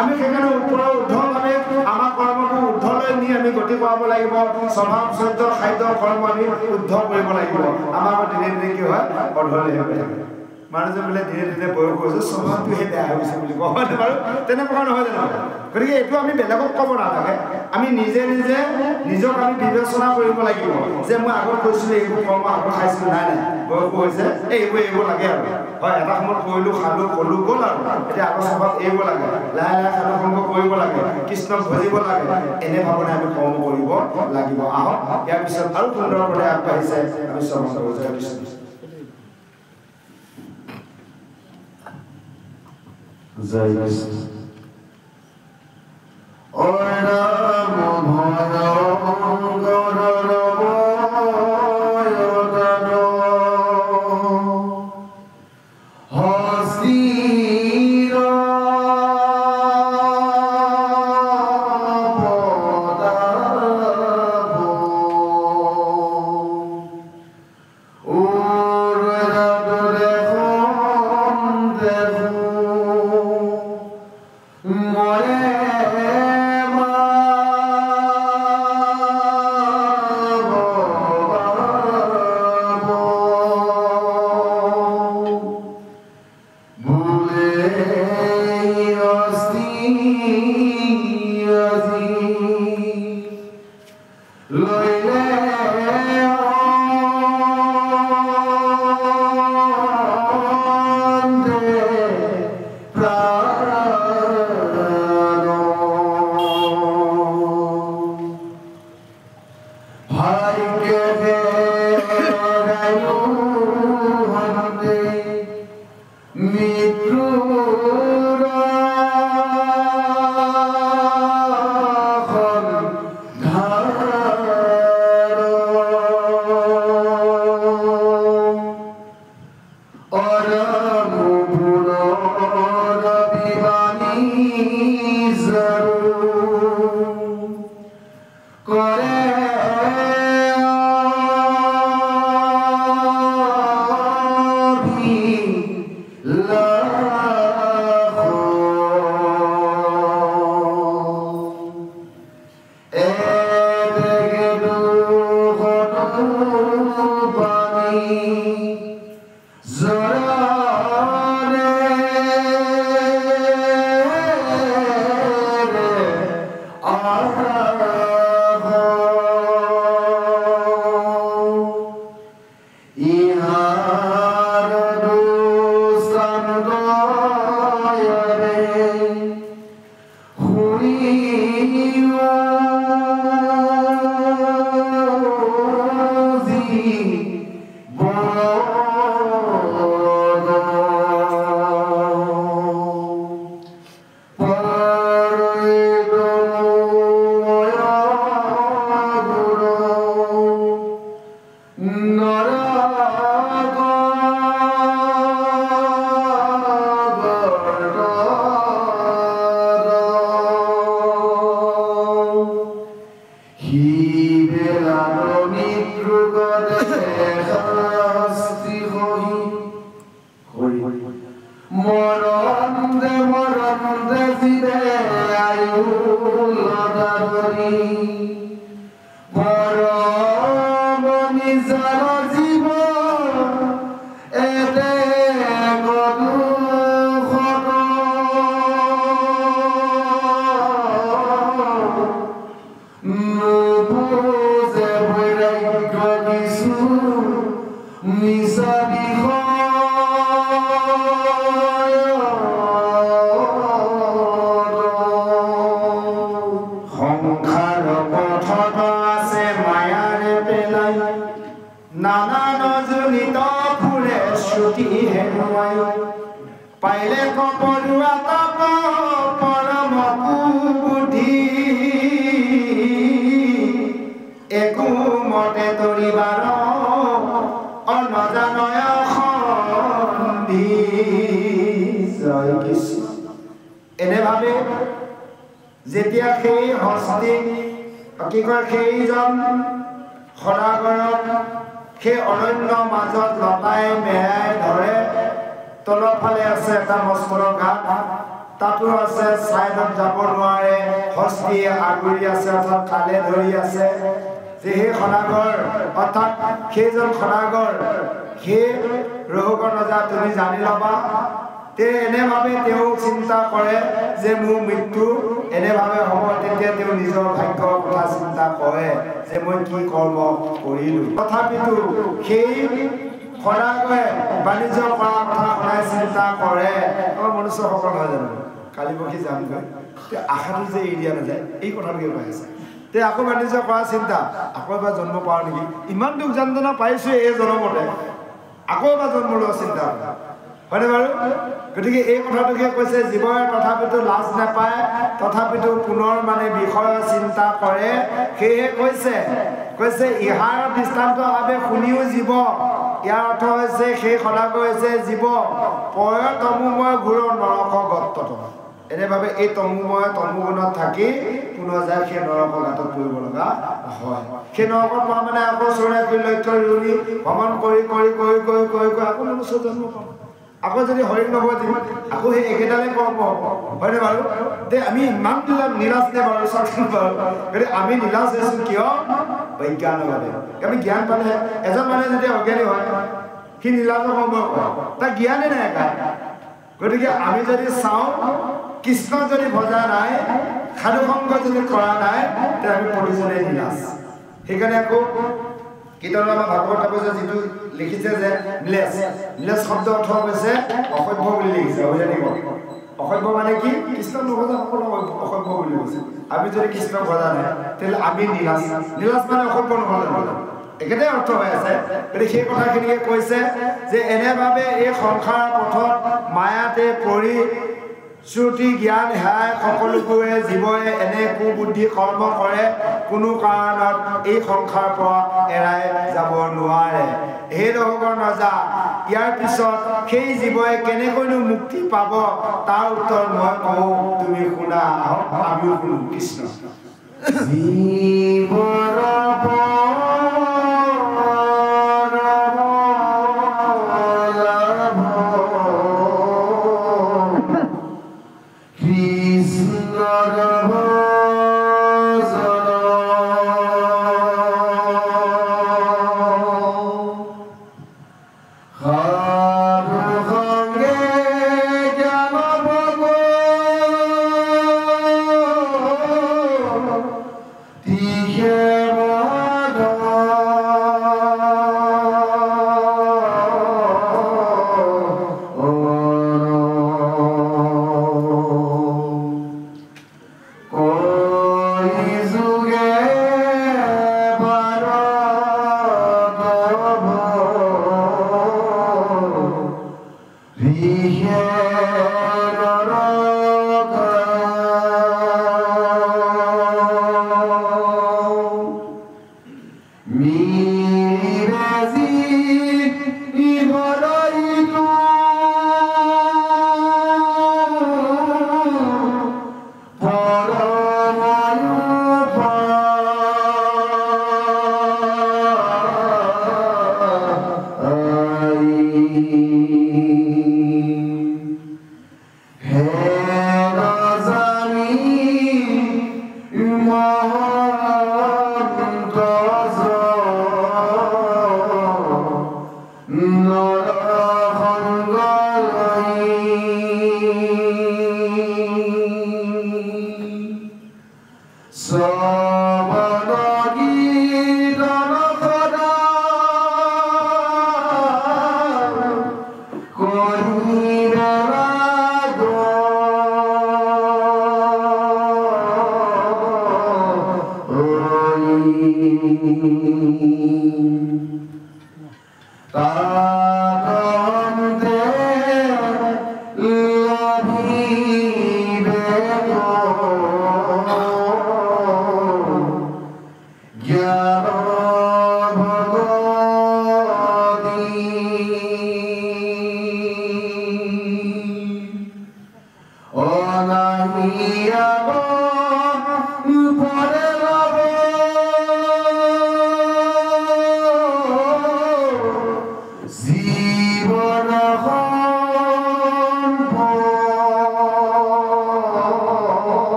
আমি সেইকাৰণে ওপৰৰ উদ্ধভাৱে আমাৰ কৰ্মবোৰ উদ্ধলৈ নি আমি গতি কৰাব লাগিব স্বভাৱ চৰিত্ৰ খাদ্য কৰ্ম আমি উদ্ধ কৰিব লাগিব আমাৰ দিনে দিনে কি হয় অধলৈ হৈ থাকে মানুহজন বোলে ধীৰে ধীৰে বয়স হৈছে স্বভাৱটোহে বেয়া হৈ গৈছে বুলি কয় বাৰু তেনেকুৱা নহয় জানো গতিকে এইটো আমি বেলেগক ক'ব নালাগে আমি নিজে নিজক আমি বিবেচনা কৰিব লাগিব যে মই আগত কৈছিলোঁ এইবোৰ কৰ্ম আগত খাইছিলোঁ নাই বয়স হৈছে এইবোৰ লাগে আৰু হয় এটা সময়ত কৰিলোঁ খালোঁ ক'লোঁ গ'ল আৰু এতিয়া আগৰ স্বভাৱ এৰিব লাগে লাহে লাহে সাধু সংগ কৰিব লাগে কৃষ্ণক ভজিব লাগে এনে ভাৱনে আমি কৰ্ম কৰিব লাগিব আহক ইয়াৰ পিছত আৰু সুন্দৰভাৱে আগবাঢ়িছে আমি শ্ৰৱণ কৰোঁ জয় কৃষ্ণ জয় কৃষ্ণ যেতিয়া সেই হস্তি কি কয় সেইজন সদাগৰক সেই অৰণ্য মাজত লতাই মেৰাই ধৰে তলৰ ফালে আছে এটা মস্তৰ গাঁত তাতো আছে চাইডত যাব নোৱাৰে হস্তিয়ে আগুৰি আছে অৰ্থাৎ কালে ধৰি আছে যে সেই সদাগৰ অৰ্থাৎ সেইজন সদাগৰ সেই ৰহুকৰ ৰজা তুমি জানি ল'বা তে এনেভাৱে তেওঁ চিন্তা কৰে যে মোৰ মৃত্যু এনেভাৱে হ'ব তেতিয়া তেওঁ নিজৰ ভাগ্যৰ কথা চিন্তা কৰে যে মই কি কৰ্ম কৰিলোঁ তথাপিতো সেই সদাগৰে বাণিজ্য কৰাৰ কথা সদায় চিন্তা কৰে আমাৰ মনুষ্যসকল হয় জানো কালি পৰহি যামগৈ আশাটো যে এৰি দিয়া নাযায় এই কথাটোকে কৈ আছে তে আকৌ বাণিজ্য কৰাৰ চিন্তা আকৌ এবাৰ জন্ম পাওঁ নেকি ইমান দুখ যন্ত্ৰণা পাইছোঁ এই জন্মতে আকৌ এবাৰ জন্ম লোৱাৰ চিন্তা হয়নে বাৰু গতিকে এই কথাটোকে কৈছে জীৱই তথাপিতো লাজ নাপায় তথাপিতো পুনৰ মানে বিষয়ৰ চিন্তা কৰে সেয়ে কৈছে ইহাৰ দৃষ্টান্তভাৱে শুনিও জীৱ ইয়াৰ অৰ্থ হৈছে সেই সদাগৰ হৈছে জীৱ পয় তমুময় ঘূৰ নৰক গত্তত এনেভাৱে এই তমুগুণত থাকি পুনৰ যায় সেই নৰক গাতত পৰিব লগা হয় সেই নৰকত পোৱা মানে আকৌ চৰাই লক্ষ্য ৰুণি ভ্ৰমণ কৰি আকৌ মনুষ্য জন্ম পাম আকৌ যদি হৰিণ নব আকৌ সেই একেডালে কৰ্ম হ'ব হয়নে বাৰু তে আমি ইমান নিৰাশ নে বাৰু চাওকচোন বাৰু গতিকে আমি নিৰাশ হৈছোঁ কিয় বৈজ্ঞানৰ বাবে আমি জ্ঞান পালে এজন মানুহে যদি অজ্ঞানী হয় সি নিৰাশৰ সম্ভৱ হয় তাৰ জ্ঞানে নাই গতিকে আমি যদি চাওঁ কৃষ্ণ যদি ভজা নাই সাধু সংগ যদি কৰা নাই তে আমি প্ৰতিজনে নিৰাশ সেইকাৰণে আকৌ কীৰ্তনৰ আমাৰ ভাগৱত যিটো লিখিছে যে নিলেশ শব্দ অৰ্থ হৈছে অসভ্য বুলি লিখিছে অসভ্য মানে কি কৃষ্ণ নভজা সকলো অসভ্য বুলি কৈছে আমি যদি কৃষ্ণ ভজা নাই তেতিয়াহ'লে আমি নিলাজ মানে অসভ্য নহ'লে একেটাই অৰ্থ হৈ আছে গতিকে সেই কথাখিনিকে কৈছে যে এনেভাৱে এই সংসাৰৰ পথত মায়াতে পৰি শ্ৰুতি জ্ঞান হেৰাই সকলোবোৰে জীৱই এনে কুবুদ্ধি কৰ্ম কৰে কোনো কাৰণত এই সংসাৰৰ পৰা এৰাই যাব নোৱাৰে হে ৰহুকৰ ৰজা ইয়াৰ পিছত সেই জীৱই কেনেকৈনো মুক্তি পাব তাৰ উত্তৰ মই কওঁ তুমি শুনা আমিও শুনো কৃষ্ণ বিষয়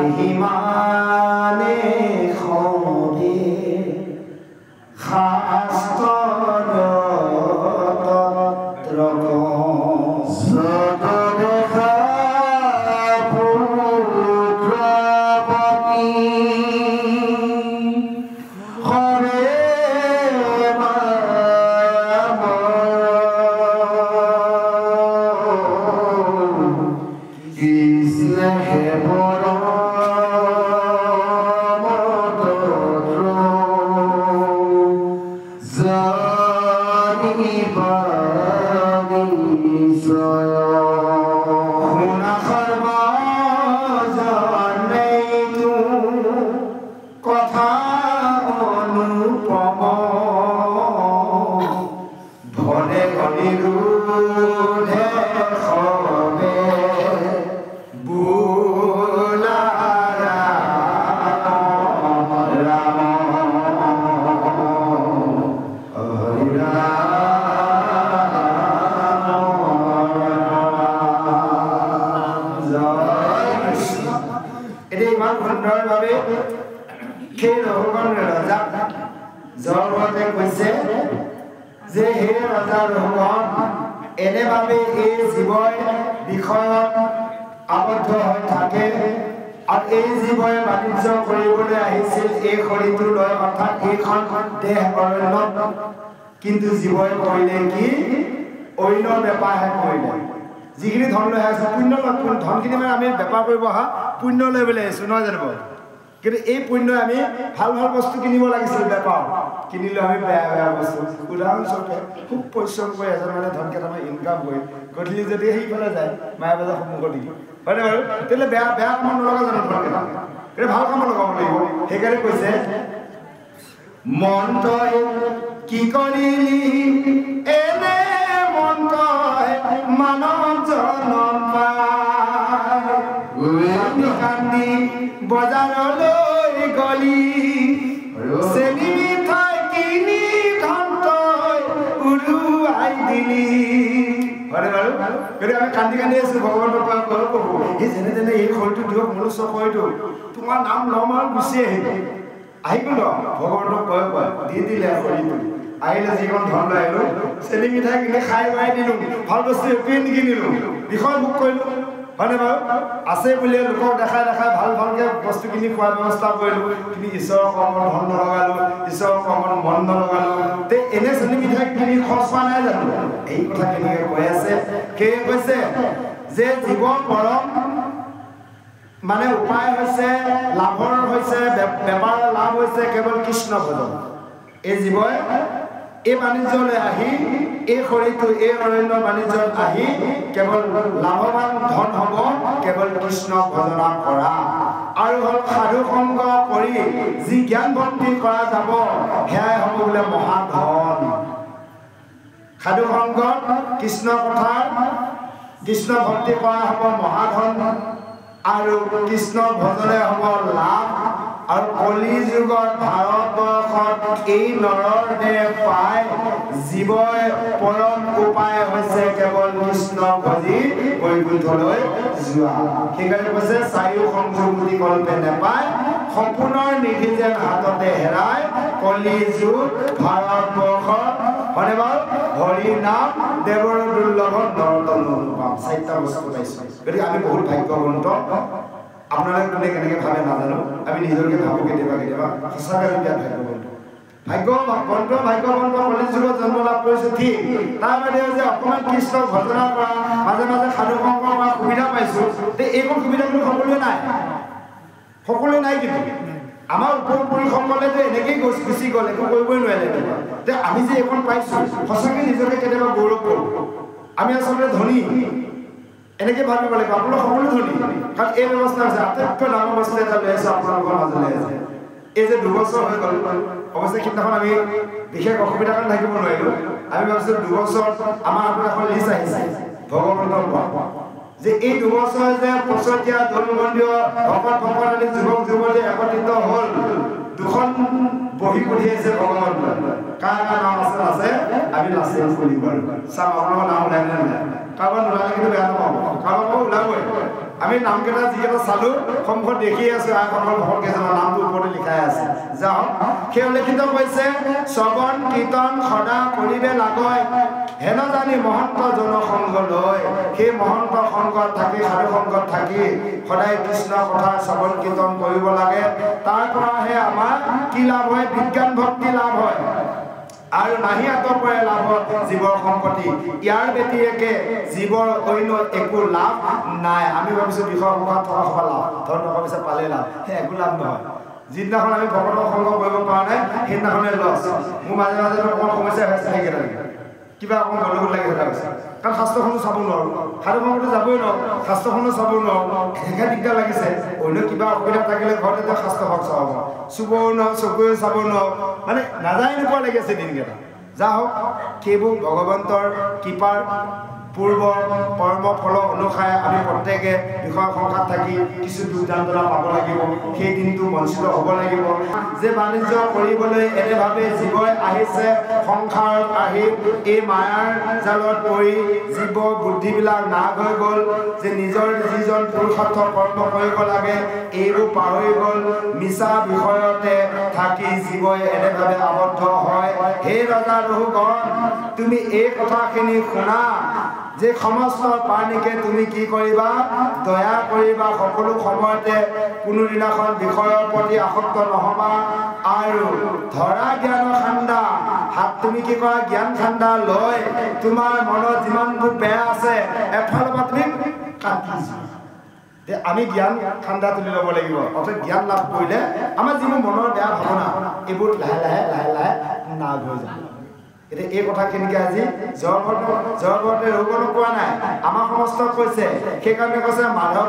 এহিমানে খবে শাস্ত্ৰৰ তত্ৰক সদৰখা পুত্ৰপতি হৰে আবদ্ধ হৈ থাকে আৰু এই জীৱই বাণিজ্য কৰিবলৈ আহিছিল এই শৰীৰটো লৈ অৰ্থাৎ এইখন দেহ অৰণ্য কিন্তু জীৱই কৰিলে কি অন্য বেপাৰহে কৰিলে যিখিনি ধন লৈ আহিছে পুণ্য ধনখিনি মানে আমি বেপাৰ কৰিব অহা পুণ্য লৈ পেলাই আহিছোঁ নহয় জানিব কিন্তু এই পুণ্য আমি ভাল ভাল বস্তু কিনিব লাগিছিল বেপাৰ কিনিলে আমি বেয়া বেয়া বস্তু উদাহৰণস্বৰূপে খুব পৰিশ্ৰম কৰি এজন মানে ধন কেইটামান ইনকাম কৰি গধূলি যদি সেইফালে যায় মায়া বজাৰ সন্মুখত দেখি হয়নে বাৰু তেতিয়াহ'লে বেয়া বেয়া কামত নলগা জানো ধন কেইটা এতিয়া ভাল কামত লগাব লাগিব সেইকাৰণে কৈছে মন তই কি কৰিলি এনে মন তই মানৱ জনম পাই কান্দি বজাৰলৈ গলি চেনি মিঠাই কিনি ধন তই উৰুৱাই দিলি হয়নে বাৰু গতিকে আমি কান্দি কান্দি আছোঁ ভগৱানৰ পৰা প্ৰভু এই যেনে তেনে এই শৰীৰটো দিয়ক মনুষ্য শৰীৰটো তোমাৰ নাম ল'ম আৰু গুচি আহিব ন ভগৱানক কয় দি দিলে শৰীৰটো আহিলে যিখন ধন লৈ আহিলোঁ চেনি মিঠাই কিনি খাই মাৰি দিলোঁ ভাল বস্তু একোৱেই নিকিনিলোঁ বিষয় ভোগ কৰিলোঁ হয়নে বাৰু আছে বুলিয়ে লোকক দেখাই দেখাই ভাল ভালকৈ বস্তু কিনি খোৱাৰ ব্যৱস্থা কৰিলোঁ কিন্তু ঈশ্বৰৰ কৰ্মত ধন নলগালোঁ ঈশ্বৰৰ কৰ্মত মন নলগালোঁ তে এনে চেনি মিঠাই কিনি খৰচ হোৱা নাই জানো এই কথা কেনেকৈ কৈ আছে সেয়ে কৈছে যে জীৱ পৰম মানে উপায় হৈছে লাভৰ হৈছে বেপাৰৰ লাভ হৈছে কেৱল কৃষ্ণ ভজন এই জীৱই এই বাণিজ্যলৈ আহি এই শৰীৰটো এই অৰণ্য বাণিজ্যত আহি কেৱল লাভৱান ধন হ'ব কেৱল কৃষ্ণ ভজনা কৰা আৰু হ'ল সাধু সংগ কৰি যি জ্ঞান ভক্তি কৰা যাব সেয়াই হ'ব বোলে মহাধন সাধু সংগত কৃষ্ণ কথা কৃষ্ণ ভক্তি কৰা হ'ব মহাধন আৰু কৃষ্ণ ভজনে হ'ব লাভ আৰু কলি যুগত ভাৰতবৰ্ষত এই নৰৰ দেহ পাই জীৱই পৰম উপায় হৈছে কেৱল কৃষ্ণ ভজি বৈকুণ্ঠলৈ যোৱা সেইকাৰণে কৈছে চাৰিও সংযোগ বুলি কল্পে নেপায় সপোনৰ নিধি যেন হাততে হেৰাই কলি যুগ ভাৰতবৰ্ষত হয়নে বাৰু হৰি নাম দেৱৰ দুৰ্লভ নৰতন অনুপম চাৰিটা বস্তু পাইছোঁ গতিকে আমি বহুত ভাগ্যৱন্ত আপোনালোকে কোনে কেনেকৈ ভাবে নাজানো আমি নিজকে ভাবোঁ কেতিয়াবা সঁচাকৈ আমি বিৰাট ভাগ্যৱন্ত ভাগ্যৱন্ত কলি যুগত জন্ম লাভ কৰিছোঁ ঠিক তাৰ বাহিৰে যে অকণমান কৃষ্ণ ভজনা কৰা মাজে মাজে সাধু সংগ কৰা সুবিধা পাইছোঁ এইকণ সুবিধা কিন্তু সকলোৱে নাই কিন্তু আমাৰ উপৰিসকলে যে এনেকেই গুচি গ'ল একো কৰিবই নোৱাৰিলে তে আমি যে এইকণ পাইছোঁ সঁচাকৈ নিজকে কেতিয়াবা গৌৰৱ কৰোঁ আমি আচলতে ধনী এনেকৈ ভাবিব লাগিব আপোনালোক সকলো ধনী কাৰণ এই ব্যৱস্থা হৈছে আটাইতকৈ ডাঙৰ বস্তু এটা লৈ আহিছোঁ আপোনালোকৰ মাজলৈ আছে এই যে 2 বছৰ হৈ গ'ল অৱশ্যে সিদিনাখন আমি বিশেষ অসুবিধাৰ কাৰণে থাকিব নোৱাৰিলোঁ আমি ভাবিছিলোঁ 2 বছৰ আমাৰ হাতত এখন লিষ্ট আহিছে ভগৱন্তৰ পৰা যে এই 2 বছৰ যে পছতীয়া দৌল মন্দিৰ ভকত আদি যুৱক যুৱতী একত্ৰিত হ'ল 2খন বহি পঠিয়াইছে ভগৱন্তৰ কাৰ নাম আছে আমি লাচিত ফুৰিম বাৰু চাম আপোনালোকৰ নাম ওলাই নে নাই কাৰোবাৰ নোলালে কিন্তু বেয়া নাপাব কাৰোবাৰ ওলাবই আমি নামকেইটা যিকেইটা চালোঁ সন্মুখত দেখি আছোঁ আইসকল ভকতকেইজনৰ নামটো ওপৰতে লিখাই আছে যাওক সেই উল্লেখিত কৈছে শ্ৰৱণ কীৰ্তন সদা কৰিবে লাগয় হেন জানি মহন্ত জনসংগ লৈ সেই মহন্ত সংগত থাকি সাধু সংগত থাকি সদায় কৃষ্ণ কথা শ্ৰৱণ কীৰ্তন কৰিব লাগে তাৰ পৰাহে আমাৰ কি লাভ হয় বিজ্ঞান ভক্তি লাভ হয় আৰু নাহি আঁতৰ পৰাই লাভ জীৱৰ সম্পত্তি ইয়াৰ ব্যতিৰেকে জীৱৰ অন্য একো লাভ নাই আমি ভাবিছোঁ বিষয় সভাত থকা সভা লাভ ধন টকা পইচা পালে লাভ সেই একো লাভ নহয় যিদিনাখন আমি ভকতৰ সংগ কৰিব পৰা নাই সেইদিনাখনে লছ মোৰ মাজে মাজে অকণমান সমস্যা হৈছে সেইকেইটা কিবা অকণমান গণ্ডগোল লাগি থকা হৈছে কাৰণ শাস্ত্ৰখনো চাব নোৱাৰোঁ সাধু সংগতো যাবই নোৱাৰোঁ শাস্ত্ৰখনো চাব নোৱাৰোঁ এনেকৈ দিগদাৰ লাগিছে অন্য কিবা অসুবিধা থাকিলে ঘৰতে যে শাস্ত্ৰ ভাগ চাব চুবও নোৱাৰোঁ চকুৱে চাব নোৱাৰোঁ মানে নাযায় নোপোৱা লাগি আছে দিনকেইটা যা হওক সেইবোৰ ভগৱন্তৰ কৃপাৰ পূৰ্ব কৰ্ম ফল অনুসাৰে আমি প্ৰত্যেকে বিষয় সংসাত থাকি কিছু দুৰ্যাতনা পাব লাগিব সেই দিনটো বঞ্চিত হ'ব লাগিব যে বাণিজ্য কৰিবলৈ এনেভাৱে জীৱই আহিছে সংসাৰত আহি এই মায়াৰ জালত পৰি জীৱ বুদ্ধিবিলাক নাশ হৈ গ'ল যে নিজৰ যিজন পুৰুষাৰ্থ কৰ্ম কৰিব লাগে এইবোৰ পাহৰি গ'ল মিছা বিষয়তে থাকি জীৱই এনেভাৱে আবদ্ধ হয় হে ৰজা ৰঘুগণ তুমি এই কথাখিনি শুনা যে সমস্ত প্ৰাণীকে তুমি কি কৰিবা দয়া কৰিবা সকলো সময়তে কোনো দিনাখন বিষয়ৰ প্ৰতি আসক্ত নহবা আৰু ধৰা জ্ঞানৰ খান্দা হাত তুমি কি কৰা জ্ঞান খান্দা লৈ তোমাৰ মনত যিমানবোৰ বেয়া আছে এফালৰ পৰা তুমি কাটি আমি জ্ঞান খান্দা তুলি ল'ব লাগিব অৰ্থাৎ জ্ঞান লাভ কৰিলে আমাৰ যিবোৰ মনৰ বেয়া ভাৱনা এইবোৰ লাহে লাহে লাহে লাহে নাশ হৈ যাব এতিয়া এই কথাখিনিকে আজি জয়ভদ্ৰে ৰঘুগণক কোৱা নাই আমাৰ সমস্তক কৈছে সেইকাৰণে কৈছে মাধৱ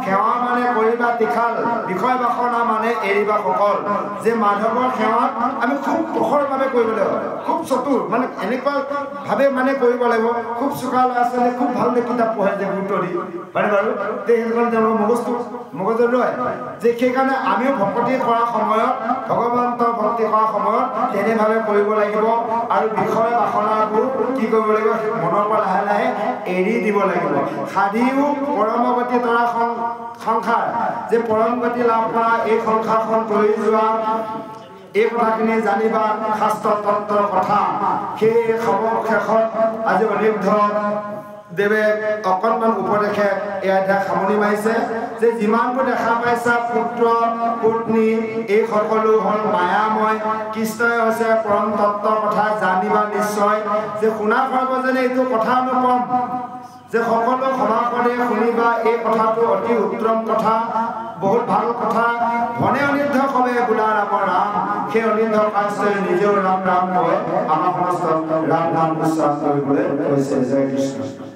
সেৱা মানে কৰিবা তীখাল বিষয় বাসনা মানে এৰিবা সকল যে মাধৱৰ সেৱাত আমি খুব প্ৰখৰভাৱে কৰিব লাগিব খুব চতুৰ মানে এনেকুৱাভাৱে মানে কৰিব লাগিব খুব চোকা ল'ৰা ছোৱালীয়ে খুব ভালকৈ কিতাপ পঢ়ে যে গুৰুত্ব দি হয়নে বাৰু সেইকাৰণে তেওঁলোকৰ মগজত ৰয় যে সেইকাৰণে আমিও ভক্তি কৰাৰ সময়ত ভগৱন্তৰ ভক্তি কৰাৰ সময়ত তেনেভাৱে কৰিব লাগিব আৰু বিষয় বাসনাবোৰ কি কৰিব লাগিব মনৰ পৰা লাহে লাহে এৰি দিব লাগিব সাধিও পৰমগতি তৰা সংসাৰ যে পৰমগতি লাভ কৰা এই সংসাৰখন কৰি যোৱা এই কথাখিনি জানিবা শাস্ত্ৰ তন্ত্ৰৰ কথা সেই শেষত আজি অনিৰুদ্ধ দেৱে অকণমান উপদেশে এয়া সামৰণি মাৰিছে যে যিমানবোৰ দেখা পাইছা পুত্ৰ পত্নী এই সকলো হ'ল মায়াময় কৃষ্ণই হৈছে পৰম তত্ত্বৰ কথা জানিবা নিশ্চয় যে শুনা সৰ্বজনে এইটো কথা অনুপম যে সকলো সভাসদে শুনিবা এই কথাটো অতি উত্তম কথা বহুত ভাল কথা ধনে অনিৰুদ্ধ কবে বোলা ৰামৰ ৰাম সেই অনিৰুদ্ধ কাষ্টই নিজেও ৰাম ৰাম কয় আমাৰ সমস্ত ৰাম নাম উচ্চাৰণ কৰিবলৈ কৈছে জয় কৃষ্ণ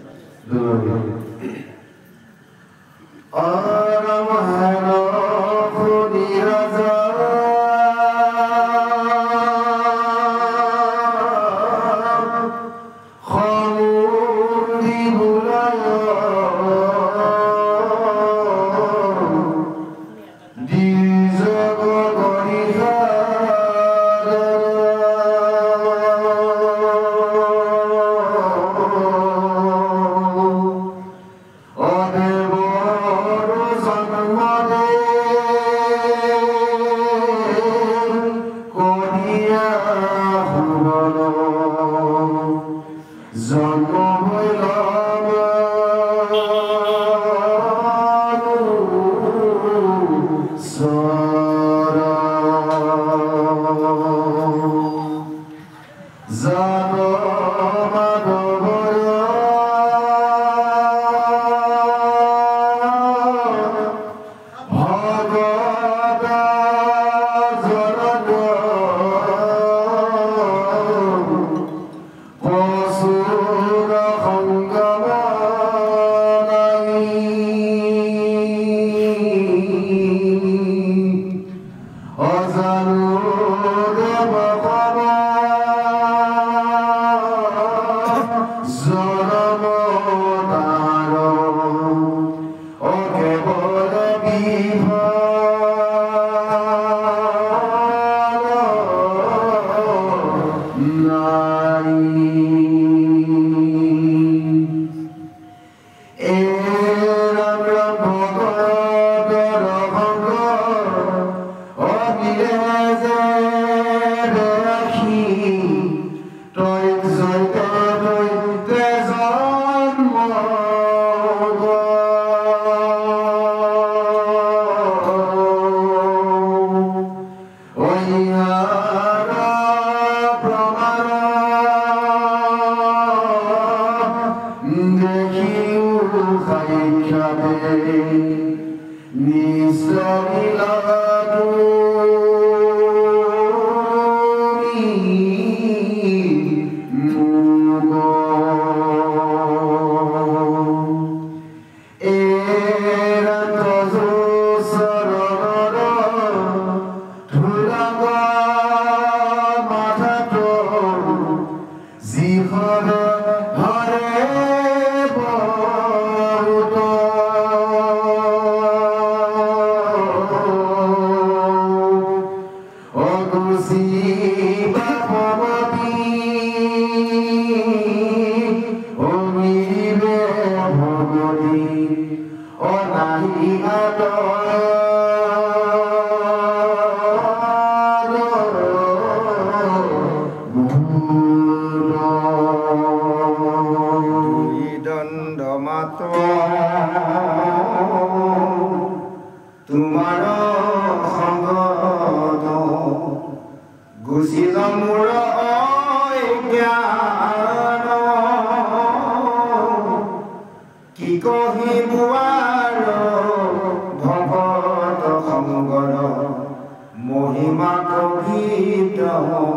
মহিমা কহিত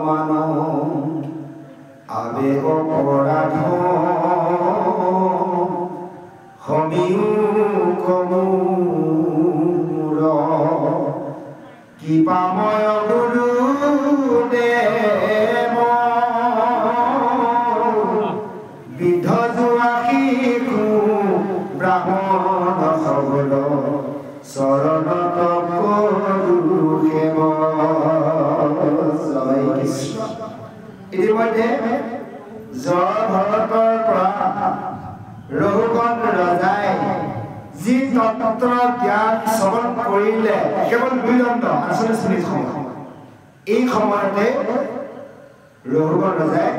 মান আবেগ অপৰাধ হমিও কমূৰ কৃপাময় গুৰুদেৱ বিধ যোৱা শিশু ব্ৰাহ্মণ সকল চৰণত কৰো সেৱ জয় কৃষ্ণ। ইতিমধ্যে জয় ভৰতৰ পৰা ৰঘুগণ ৰজাই যি তন্ত্ৰ জ্ঞান শ্ৰৱণ কৰিলে কেৱল 2 দণ্ড 48 মিনিট সময়। এই সময়তে ৰঘুগণ ৰজাই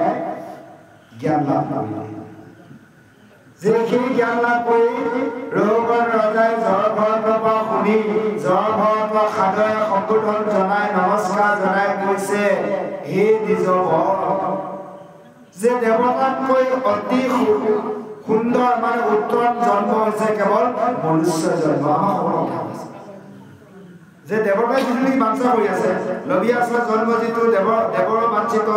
জ্ঞান লাভ কৰিলে। যেখিনি জ্ঞান লাভ কৰি ৰঘুগণ ৰজাই জয় ভৰতৰ পৰা শুনি জয় ভৰতৰ সাদৰে সম্বোধন জনাই নমস্কাৰ জনাই কৈছে, হে দ্বিজবৰ, যে দেৱতাতকৈ অতি সুন্দৰ মানে উত্তম জন্ম হৈছে কেৱল মনুষ্য জন্ম। যে দেৱতাই যিটো বাঞ্ছা কৰি আছে লবি আছে জন্ম যিটো দেৱৰ বাঞ্ছিত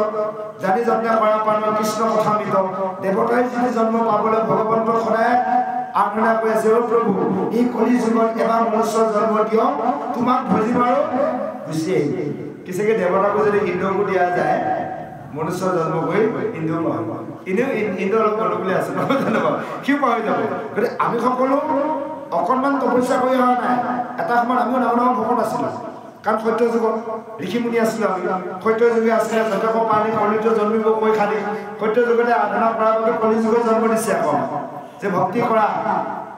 জানি জন্মে কৰা পান কৃষ্ণ কথামিত দেৱতাই যিটো জন্ম পাবলৈ ভগৱন্তৰ সদায় আৰাধনা কৰি আছে, অ প্ৰভু এই কলি যুগত এবাৰ মনুষ্য জন্ম দিয়ক, তোমাক ভজিম আৰু গুচি আহিম। কিছেকে দেৱতাকো যদি ইন্দ্ৰকো দিয়া যায় মনুষ্য জন্ম কৰি ইন্দ্ৰ পাহৰিব, এনেও ইন্দ্ৰ অলপ গণ্ডগোলে আছে নহয় জানো বাৰু, সিও পাহৰি যাব। গতিকে আমি সকলো অকণমান তপস্যা কৰি অহা নাই। এটা সময়ত আমিও ডাঙৰ ডাঙৰ ভকত আছিলোঁ, কাৰণ সত্য যুগত ঋষিমুনি আছিলোঁ। আমি সত্য যুগে আছিলে যথেষ্ট পানী কলিত জন্মিব কৈ খালি সত্য যুগতে আৰাধনা কৰাৰ বাবে কলি যুগত জন্ম দিছে আকৌ যে ভক্তি কৰা।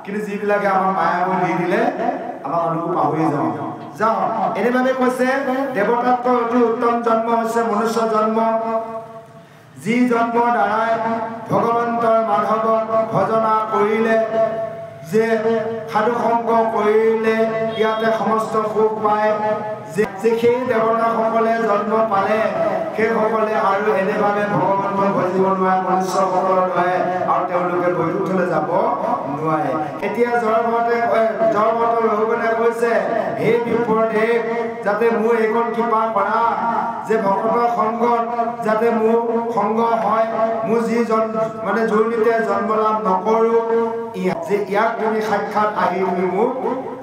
কিন্তু যিবিলাকে আমাৰ মায়াবোৰ দি দিলে আমাৰ মানুহবোৰ পাহৰি যাওঁ। এনেভাৱে কৈছে দেৱতাতকৈ অতি উত্তম জন্ম হৈছে মনুষ্য জন্ম, যি জন্মৰ দ্বাৰাই ভগৱন্তৰ মাধৱক ভজনা কৰিলে, যে সাধু সংগ কৰিলে ইয়াতে সমস্ত সুখ পায়। যে সেই দেৱতাসকলে জন্ম পালে সেইসকলে আৰু এনেভাৱে ভগৱন্তৰ ভজিব নোৱাৰে মনুষ্যসকলৰ দৰে, আৰু তেওঁলোকে বৈকুণ্ঠলৈ যাব নোৱাৰে। এতিয়া জয়ভৰতৰ ৰঘুগণে কৈছে, হে বিপ্ৰদেৱ, যাতে মোৰ এইকণ কৃপা কৰা যে ভকতৰ সংগত যাতে মোৰ সংগ হয়, মোৰ যি মানে জুৰ্ণিতে জন্ম লাভ নকৰোঁ, যে ইয়াক তুমি সাক্ষাৎ আহি তুমি মোক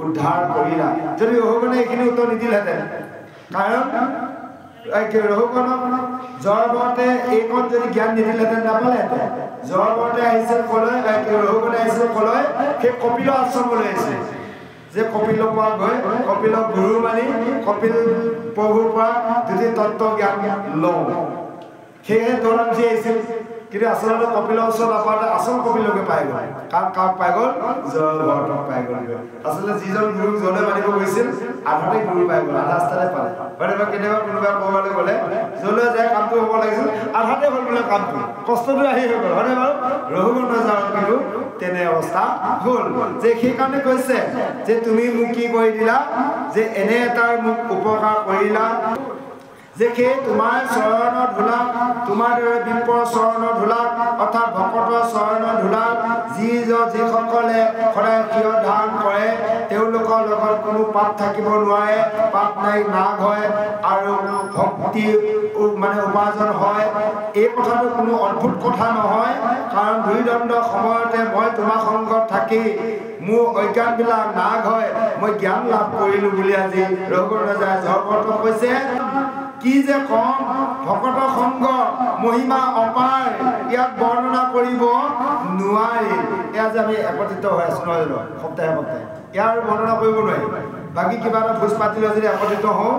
উদ্ধাৰ কৰিলা। যদি ৰঘুগণে এইখিনি উত্তৰ নিদিলেহেঁতেন, কাৰণ ৰঘুগণক জয়ভৰতে এইকণ যদি জ্ঞান নিদিলেহেঁতেন নাপালেহেঁতেন। জয়ভৰতে আহিছিল কলৈ, ৰঘুগণে আহিছিল কলৈ, সেই কপিল আশ্ৰমলৈ আহিছিল। যে কপিলৰ পৰা গৈ কপিলক গুৰু মানি কপিল প্ৰভুৰ পৰা যদি তত্ত্ব জ্ঞান লওঁ, সেয়েহে দৌৰাম যি আহিছিল। কিন্তু আচলতে কপিলৰ ওচৰত নাপাওঁতে আচল কপিলকে পাই গ'ল। কাৰণ কাক পাই গ'ল? জয়ভৰতক পাই গ'ল। আচলতে যিজন গুৰুক জলে মানিব গৈছিল আধাতে গুৰু পাই গ'ল, আধা ৰাস্তাতে পালে। কেতিয়াবা কোনোবা ক'ৰবালৈ গ'লে যলৈ যায় কামটো হ'ব লাগিছিল, আধাতে হ'ল বোলে কামটো, কষ্টটো আহি হৈ গ'ল, হয়নে বাৰু? ৰঘুগণ ৰজাৰ কিন্তু তেনে অৱস্থা হ'ল। যে সেইকাৰণে কৈছে যে তুমি মোক কি কৰি দিলা, যে এনে এটাৰ মোক উপকাৰ কৰিলা, যে সেই তোমাৰ চৰণৰ ধূলা, তোমাৰ দৰে বিপ্ৰৰ চৰণৰ ধূলা অৰ্থাৎ ভকতৰ চৰণৰ ধূলা যিসকলে সদায় শিৰ ধাৰণ কৰে তেওঁলোকৰ লগত কোনো পাপ থাকিব নোৱাৰে, পাপ নাই নাগ হয় আৰু ভক্তি মানে উপাৰ্জন হয়। এই কথাটো কোনো অদ্ভুত কথা নহয়, কাৰণ 2 দণ্ড সময়তে মই তোমাৰ সংগত থাকি মোৰ অজ্ঞানবিলাক নাগ হয়, মই জ্ঞান লাভ কৰিলোঁ বুলি আজি ৰঘুগণ ৰজাই জয়ভৰতক কৈছে। কি যে কম ভকতৰ সংগ মহিমা অপাৰ, ইয়াক বৰ্ণনা কৰিব নোৱাৰি। এয়া যে আমি একত্ৰিত হৈ আছোঁ নহয় জানো সপ্তাহে সপ্তাহে, ইয়াৰ বৰ্ণনা কৰিব নোৱাৰি। বাকী কিবা এটা ভোজ পাতিলৈ যদি একত্ৰিত হওঁ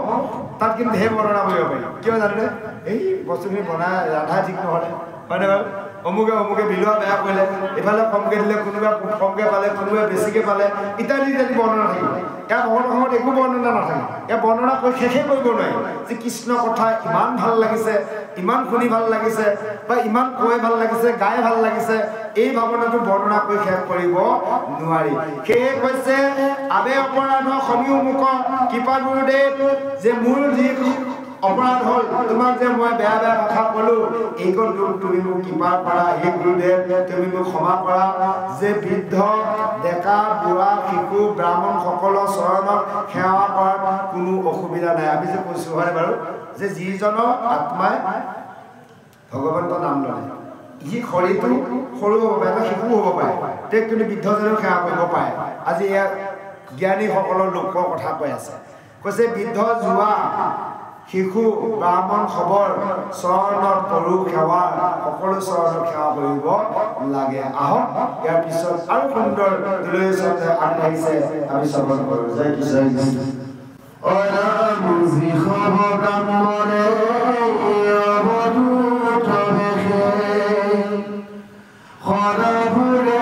তাত কিন্তু ঢেৰ বৰ্ণনা কৰিব পাৰি। কিয় জানে? এই বস্তুখিনি বনাই ৰাধা ঠিক নহ'লে, হয়নে বাৰু? অমুকে বিলোৱা বেয়া কৰিলে, ইফালে কমকৈ দিলে, কোনোবাই কমকৈ পালে, কোনোবাই বেছিকৈ পালে, ইত্যাদি ইত্যাদি বৰ্ণনা থাকিব। ইয়াৰ ভকতৰ সময়ত একো বৰ্ণনা নাথাকে। ইয়াৰ বৰ্ণনা কৰি শেষে কৰিব নোৱাৰি যে কৃষ্ণ কথা ইমান ভাল লাগিছে, ইমান শুনি ভাল লাগিছে, বা ইমান কৈ ভাল লাগিছে, গাই ভাল লাগিছে, এই ভাৱনাটো বৰ্ণনা কৰি শেষ কৰিব নোৱাৰি। সেয়ে কৈছে আবে অপৰাধ সমীও মুখ কৃপা গুৰুদেৱ, যে মোৰ যি অপৰাধ হ'ল তোমাক যে মই বেয়া বেয়া কথা ক'লো এইকণ দুখ তুমি মোক কৃপা কৰা হে গুৰুদেৱ তুমি মোক ক্ষমা কৰা যে বৃদ্ধ ডেকা বুঢ়া শিশু ব্ৰাহ্মণ সকলৰ চৰণত সেৱা কৰাৰ কোনো অসুবিধা নাই আমি যে কৈছোঁ হয় বাৰু যে যিজনৰ আত্মাই ভগৱন্তৰ নাম লয় সি শৰীৰটো সৰু হ'ব পাৰে এটা শিশু হ'ব পাৰে তেওঁক কিন্তু বৃদ্ধজনেও সেৱা কৰিব পাৰে আজি এয়া জ্ঞানীসকলৰ লোকৰ কথা কৈ আছে কৈছে বৃদ্ধ যুৱা শিশু ব্ৰাহ্মণ খবৰ চৰণত কৰো সেৱা সকলো চৰণত সেৱা কৰিব লাগে আহক ইয়াৰ পিছত আৰু সুন্দৰ দুলৈ চৰণে আগবাঢ়িছে আমি শ্ৰৱণ কৰোঁ জয় কৃষ্ণ অৰা বুজি খবৰ কামৰে অৱধূত বেশে সদাভুৰে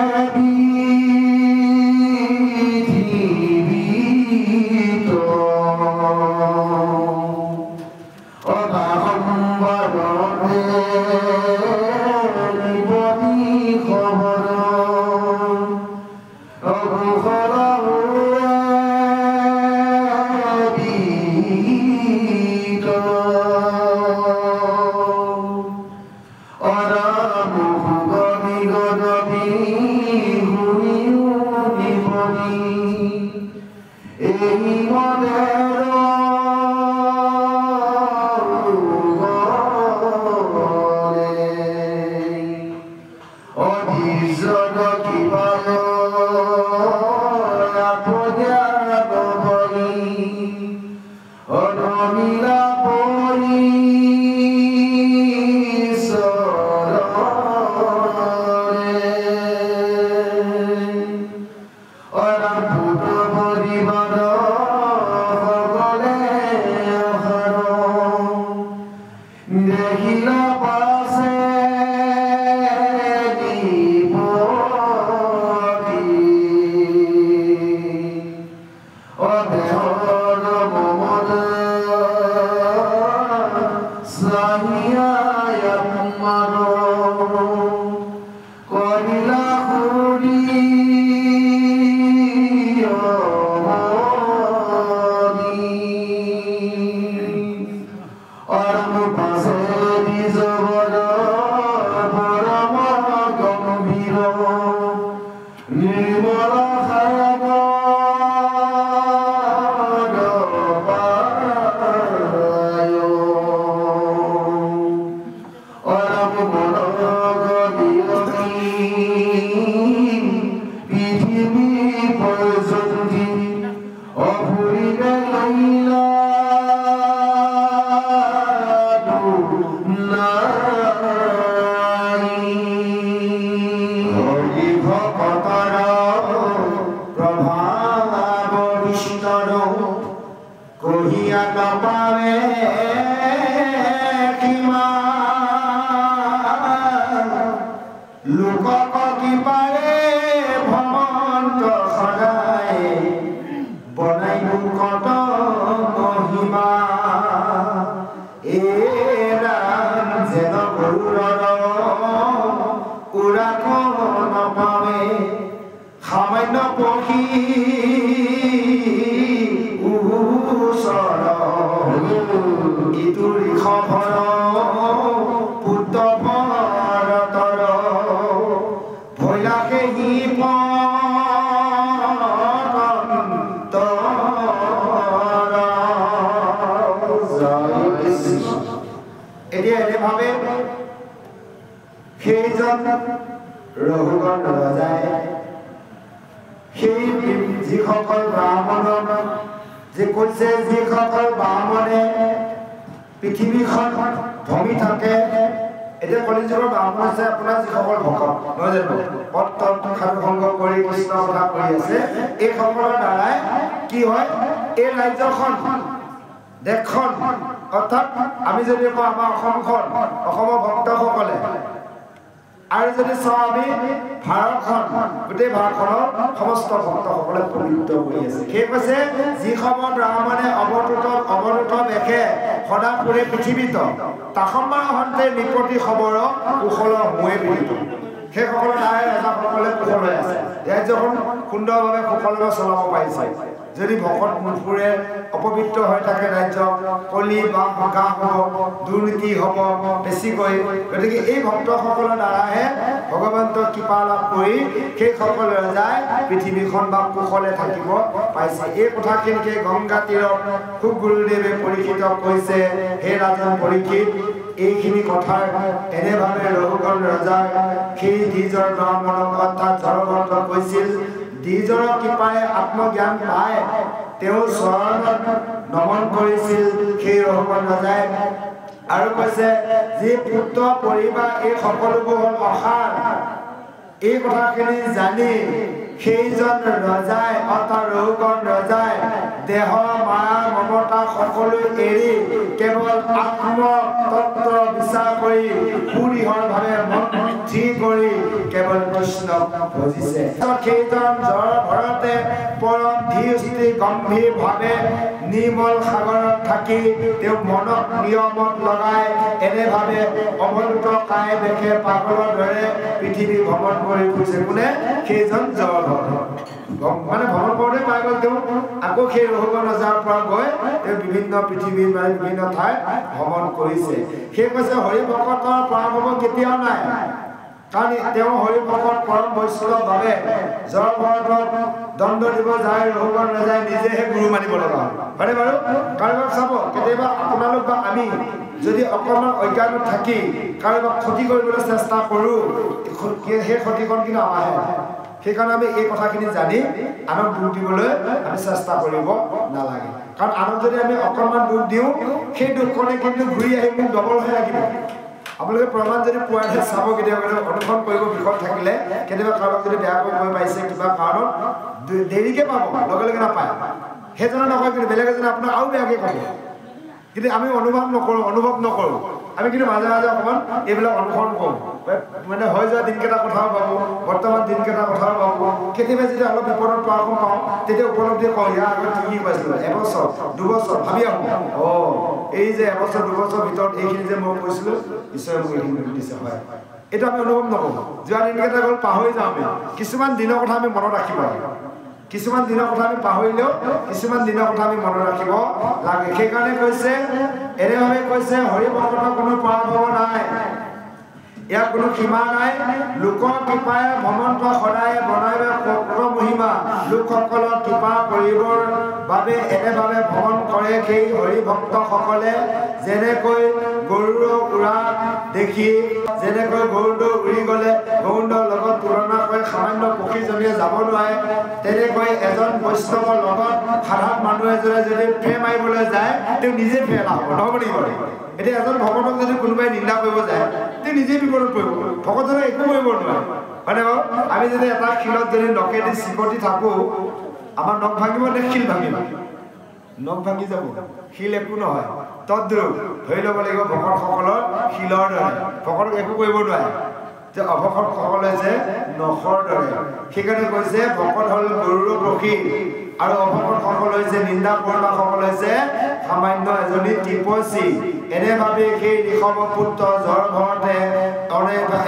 ৰঘুগণ ৰজাই সেই যিসকল ব্ৰাহ্মণক যে কৈছে যিসকল ব্ৰাহ্মণে পৃথিৱীখন ভ্ৰমি থাকে এতিয়া কলিযুগৰ ব্ৰাহ্মণ আছে আপোনাৰ যিসকল ভকত নহয় জানো সাধু সংগ কৰি কৃষ্ণ কথা কৰি আছে এইসকলৰ দ্বাৰাই কি হয় এই ৰাজ্যখন দেশখন অৰ্থাৎ আমি যদি কওঁ আমাৰ অসমখন অসমৰ ভক্তসকলে আৰু যদি চাওঁ আমি ভাৰতখন গোটেই ভাৰতখনৰ সমস্ত ভক্তসকলে পবিত্ৰ কৰি আছে সেই কৈছে যিসমূহ ব্ৰাহ্মণে অৱতোত বেশে সদা ফুৰে পৃথিৱীত তাসম্বাৰ হন্তে নিপতি খবৰ কুশল হোৱে পীড়িত সেইসকলৰ দ্বাৰাই ৰজাসকলে কুশল হৈ আছে ৰাজ্যখন সুন্দৰভাৱে কুশলভাৱে চলাব পাৰিছে যদি ভকত মুখুৰে অপবিত্ৰ হৈ থাকে ৰাজ্য কলি বা গা হ'ব দুৰ্নীতি হ'ব বেছিকৈ গতিকে এই ভক্তসকলৰ দ্বাৰাহে ভগৱন্তৰ কৃপা লাভ কৰি সেইসকল ৰজাই পৃথিৱীখন বা কুশলে থাকিব পাইছে এই কথাখিনিকে গংগা তীৰত খুব গুৰুদেৱে পৰীক্ষিতক কৈছে হে ৰাজন পৰীক্ষিত এইখিনি কথাৰ এনেভাৱে ৰঘুগণ ৰজাৰ সেই দ্বিজৰ ব্ৰাহ্মণক অৰ্থাৎ জড়ভদ্ৰক কৈছিল দ্বিজৰ কৃপাৰে আত্মজ্ঞান পায় তেওঁ চৰণত নমন কৰিছিল সেই ৰঘুগণ ৰজাই আৰু কৈছে যে পুত্ৰ পৰিবাৰ এই সকলোবোৰ হ'ল অসাৰ এই কথাখিনি জানি সেইজন ৰজাই অৰ্থাৎ ৰঘুগণ ৰজাই দেহ মায়া মমতা সকলো এৰি কেৱল আত্মতত্ত্ব বিচাৰ কৰি সুদৃঢ়ভাৱে মন স্থিৰ কৰি কেৱল কৃষ্ণক ভজিছে সেইজন জড় ভৰতে পৰম ধীৰ গম্ভীৰভাৱে নিৰ্মল সাগৰত থাকি তেওঁ মনক নিয়মত লগাই এনেভাৱে অৱন্ত কায়ে দেখে পাগলৰ দৰে পৃথিৱী ভ্ৰমণ কৰি ফুৰিছে কোনে সেইজন জড় মানে ভ্ৰমণ কৰোঁতে পাই গ'ল তেওঁ আকৌ সেই ৰঘুগণ ৰজাৰ পৰা গৈ তেওঁ বিভিন্ন পৃথিৱীৰ মানে বিভিন্ন ঠাইত ভ্ৰমণ কৰিছে সেই কৈছে হৰি ভকতৰ পৰাভৱ কেতিয়াও নাই কাৰণ তেওঁ হৰি ভকত পৰম বৈষ্ণৱভাৱে জড় ভৰতক দণ্ড দিব যায় ৰঘুগণ ৰজাই নিজেহে গুৰু মানিব লগা হয়নে বাৰু কাৰোবাক চাব কেতিয়াবা আপোনালোক বা আমি যদি অকণমান অজ্ঞানত থাকি কাৰোবাক ক্ষতি কৰিবলৈ চেষ্টা কৰোঁ সেই ক্ষতিকণ কিন্তু আমাৰহে সেইকাৰণে আমি এই কথাখিনি জানি আনক দুখ দিবলৈ আমি চেষ্টা কৰিব নালাগে কাৰণ আনক যদি আমি অকণমান দুখ দিওঁ সেই দুখখনে কিন্তু ঘূৰি আহি মোক ডবলহে লাগিব আপোনালোকে প্ৰমাণ যদি পোৱাহে চাব কেতিয়াবা অনুসৰণ কৰিব বিষয় থাকিলে কেতিয়াবা কাৰোবাক যদি বেয়াকৈ কৈ পাইছে কিবা কাৰণত দেৰিকৈ পাব লগে লগে নাপায় সেইজনে নকয় কিন্তু বেলেগ এজনে আপোনাক আৰু বেয়াকৈ ক'ব কিন্তু আমি অনুভৱ নকৰোঁ আমি কিন্তু মাজে মাজে অকণমান এইবিলাক অনুসৰণ কৰোঁ মানে হৈ যোৱা দিনকেইটা কথাও পাবো বৰ্তমান দিনকেইটা কথাও পাবো কেতিয়াবা যদি অলপ বিপদত পাওঁ তেতিয়া উপলব্ধি কৰোঁ ইয়াৰ আগত কি কৈছিলোঁ এবছৰ দুবছৰ ভাবি আহোঁ এই যে এবছৰ দুবছৰ ভিতৰত এইখিনি যে মই কৈছিলোঁ ঈশ্বৰে মোক এইখিনি দিছে হয় এইটো আমি অনুভৱ নকৰোঁ যোৱা দিনকেইটা গ'ল পাহৰি যাওঁ আমি কিছুমান দিনৰ কথা আমি মনত ৰাখিব লাগে কিছুমান দিনৰ কথা আমি পাহৰিলেও কিছুমান দিনৰ কথা আমি মনত ৰাখিব লাগে সেইকাৰণে কৈছে এনেভাৱে কৈছে হৰি ভকতৰ কোনো পৰাভৱ নাই ইয়াৰ কোনো সীমা নাই লোকৰ কৃপাৰে ভ্ৰমন্ত সদায় বনাই পক্ৰ মহিমা লোকসকলৰ কৃপা কৰিবৰ বাবে এনেভাৱে ভ্ৰমণ কৰে সেই হৰি ভক্তসকলে যেনেকৈ গৰুৰ উৰা দেখি যেনেকৈ গৰুটো উৰি গ'লে গৰুণ্ডৰ লগত তুলনা কৰি সামান্য পক্ষীজনীয়ে যাব নোৱাৰে তেনেকৈ এজন বৈষ্ণৱৰ লগত সাধাৰণ মানুহ এজনে যদি ফেৰ মাৰিবলৈ যায় তেওঁ নিজে ফেৰ লাভ নহ'ব নেকি এতিয়া এজন ভকতক যদি কোনোবাই নিন্দা কৰিব যায় তেওঁ নিজেই বিপদত পৰিব ভকতজনে একো কৰিব নোৱাৰে হয়নে বাৰু আমি যদি এটা শিলত যদি নখেদি চিকটি থাকোঁ আমাৰ নখ ভাঙিব নে শিল ভাঙিব নখ ভাঙি যাব শিল একো নহয় তদ্ৰূপ ধৰি ল'ব লাগিব ভকতসকলৰ শিলৰ দৰে ভকতক একো কৰিব নোৱাৰে যে অভকতসকলে যে নখৰ দৰে সেইকাৰণে কৈছে ভকত হ'ল গৰুৰ পক্ষী আৰু অভকতসকল হৈছে নিন্দা কৰোঁতাসকল হৈছে সামান্য এজনী টিপচী এনেভাৱে সেই ঋষভ পুত্ৰ জড় ভৰতে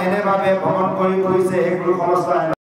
এনেভাৱে ভ্ৰমণ কৰি ফুৰিছে সেই গুৰু সমস্ত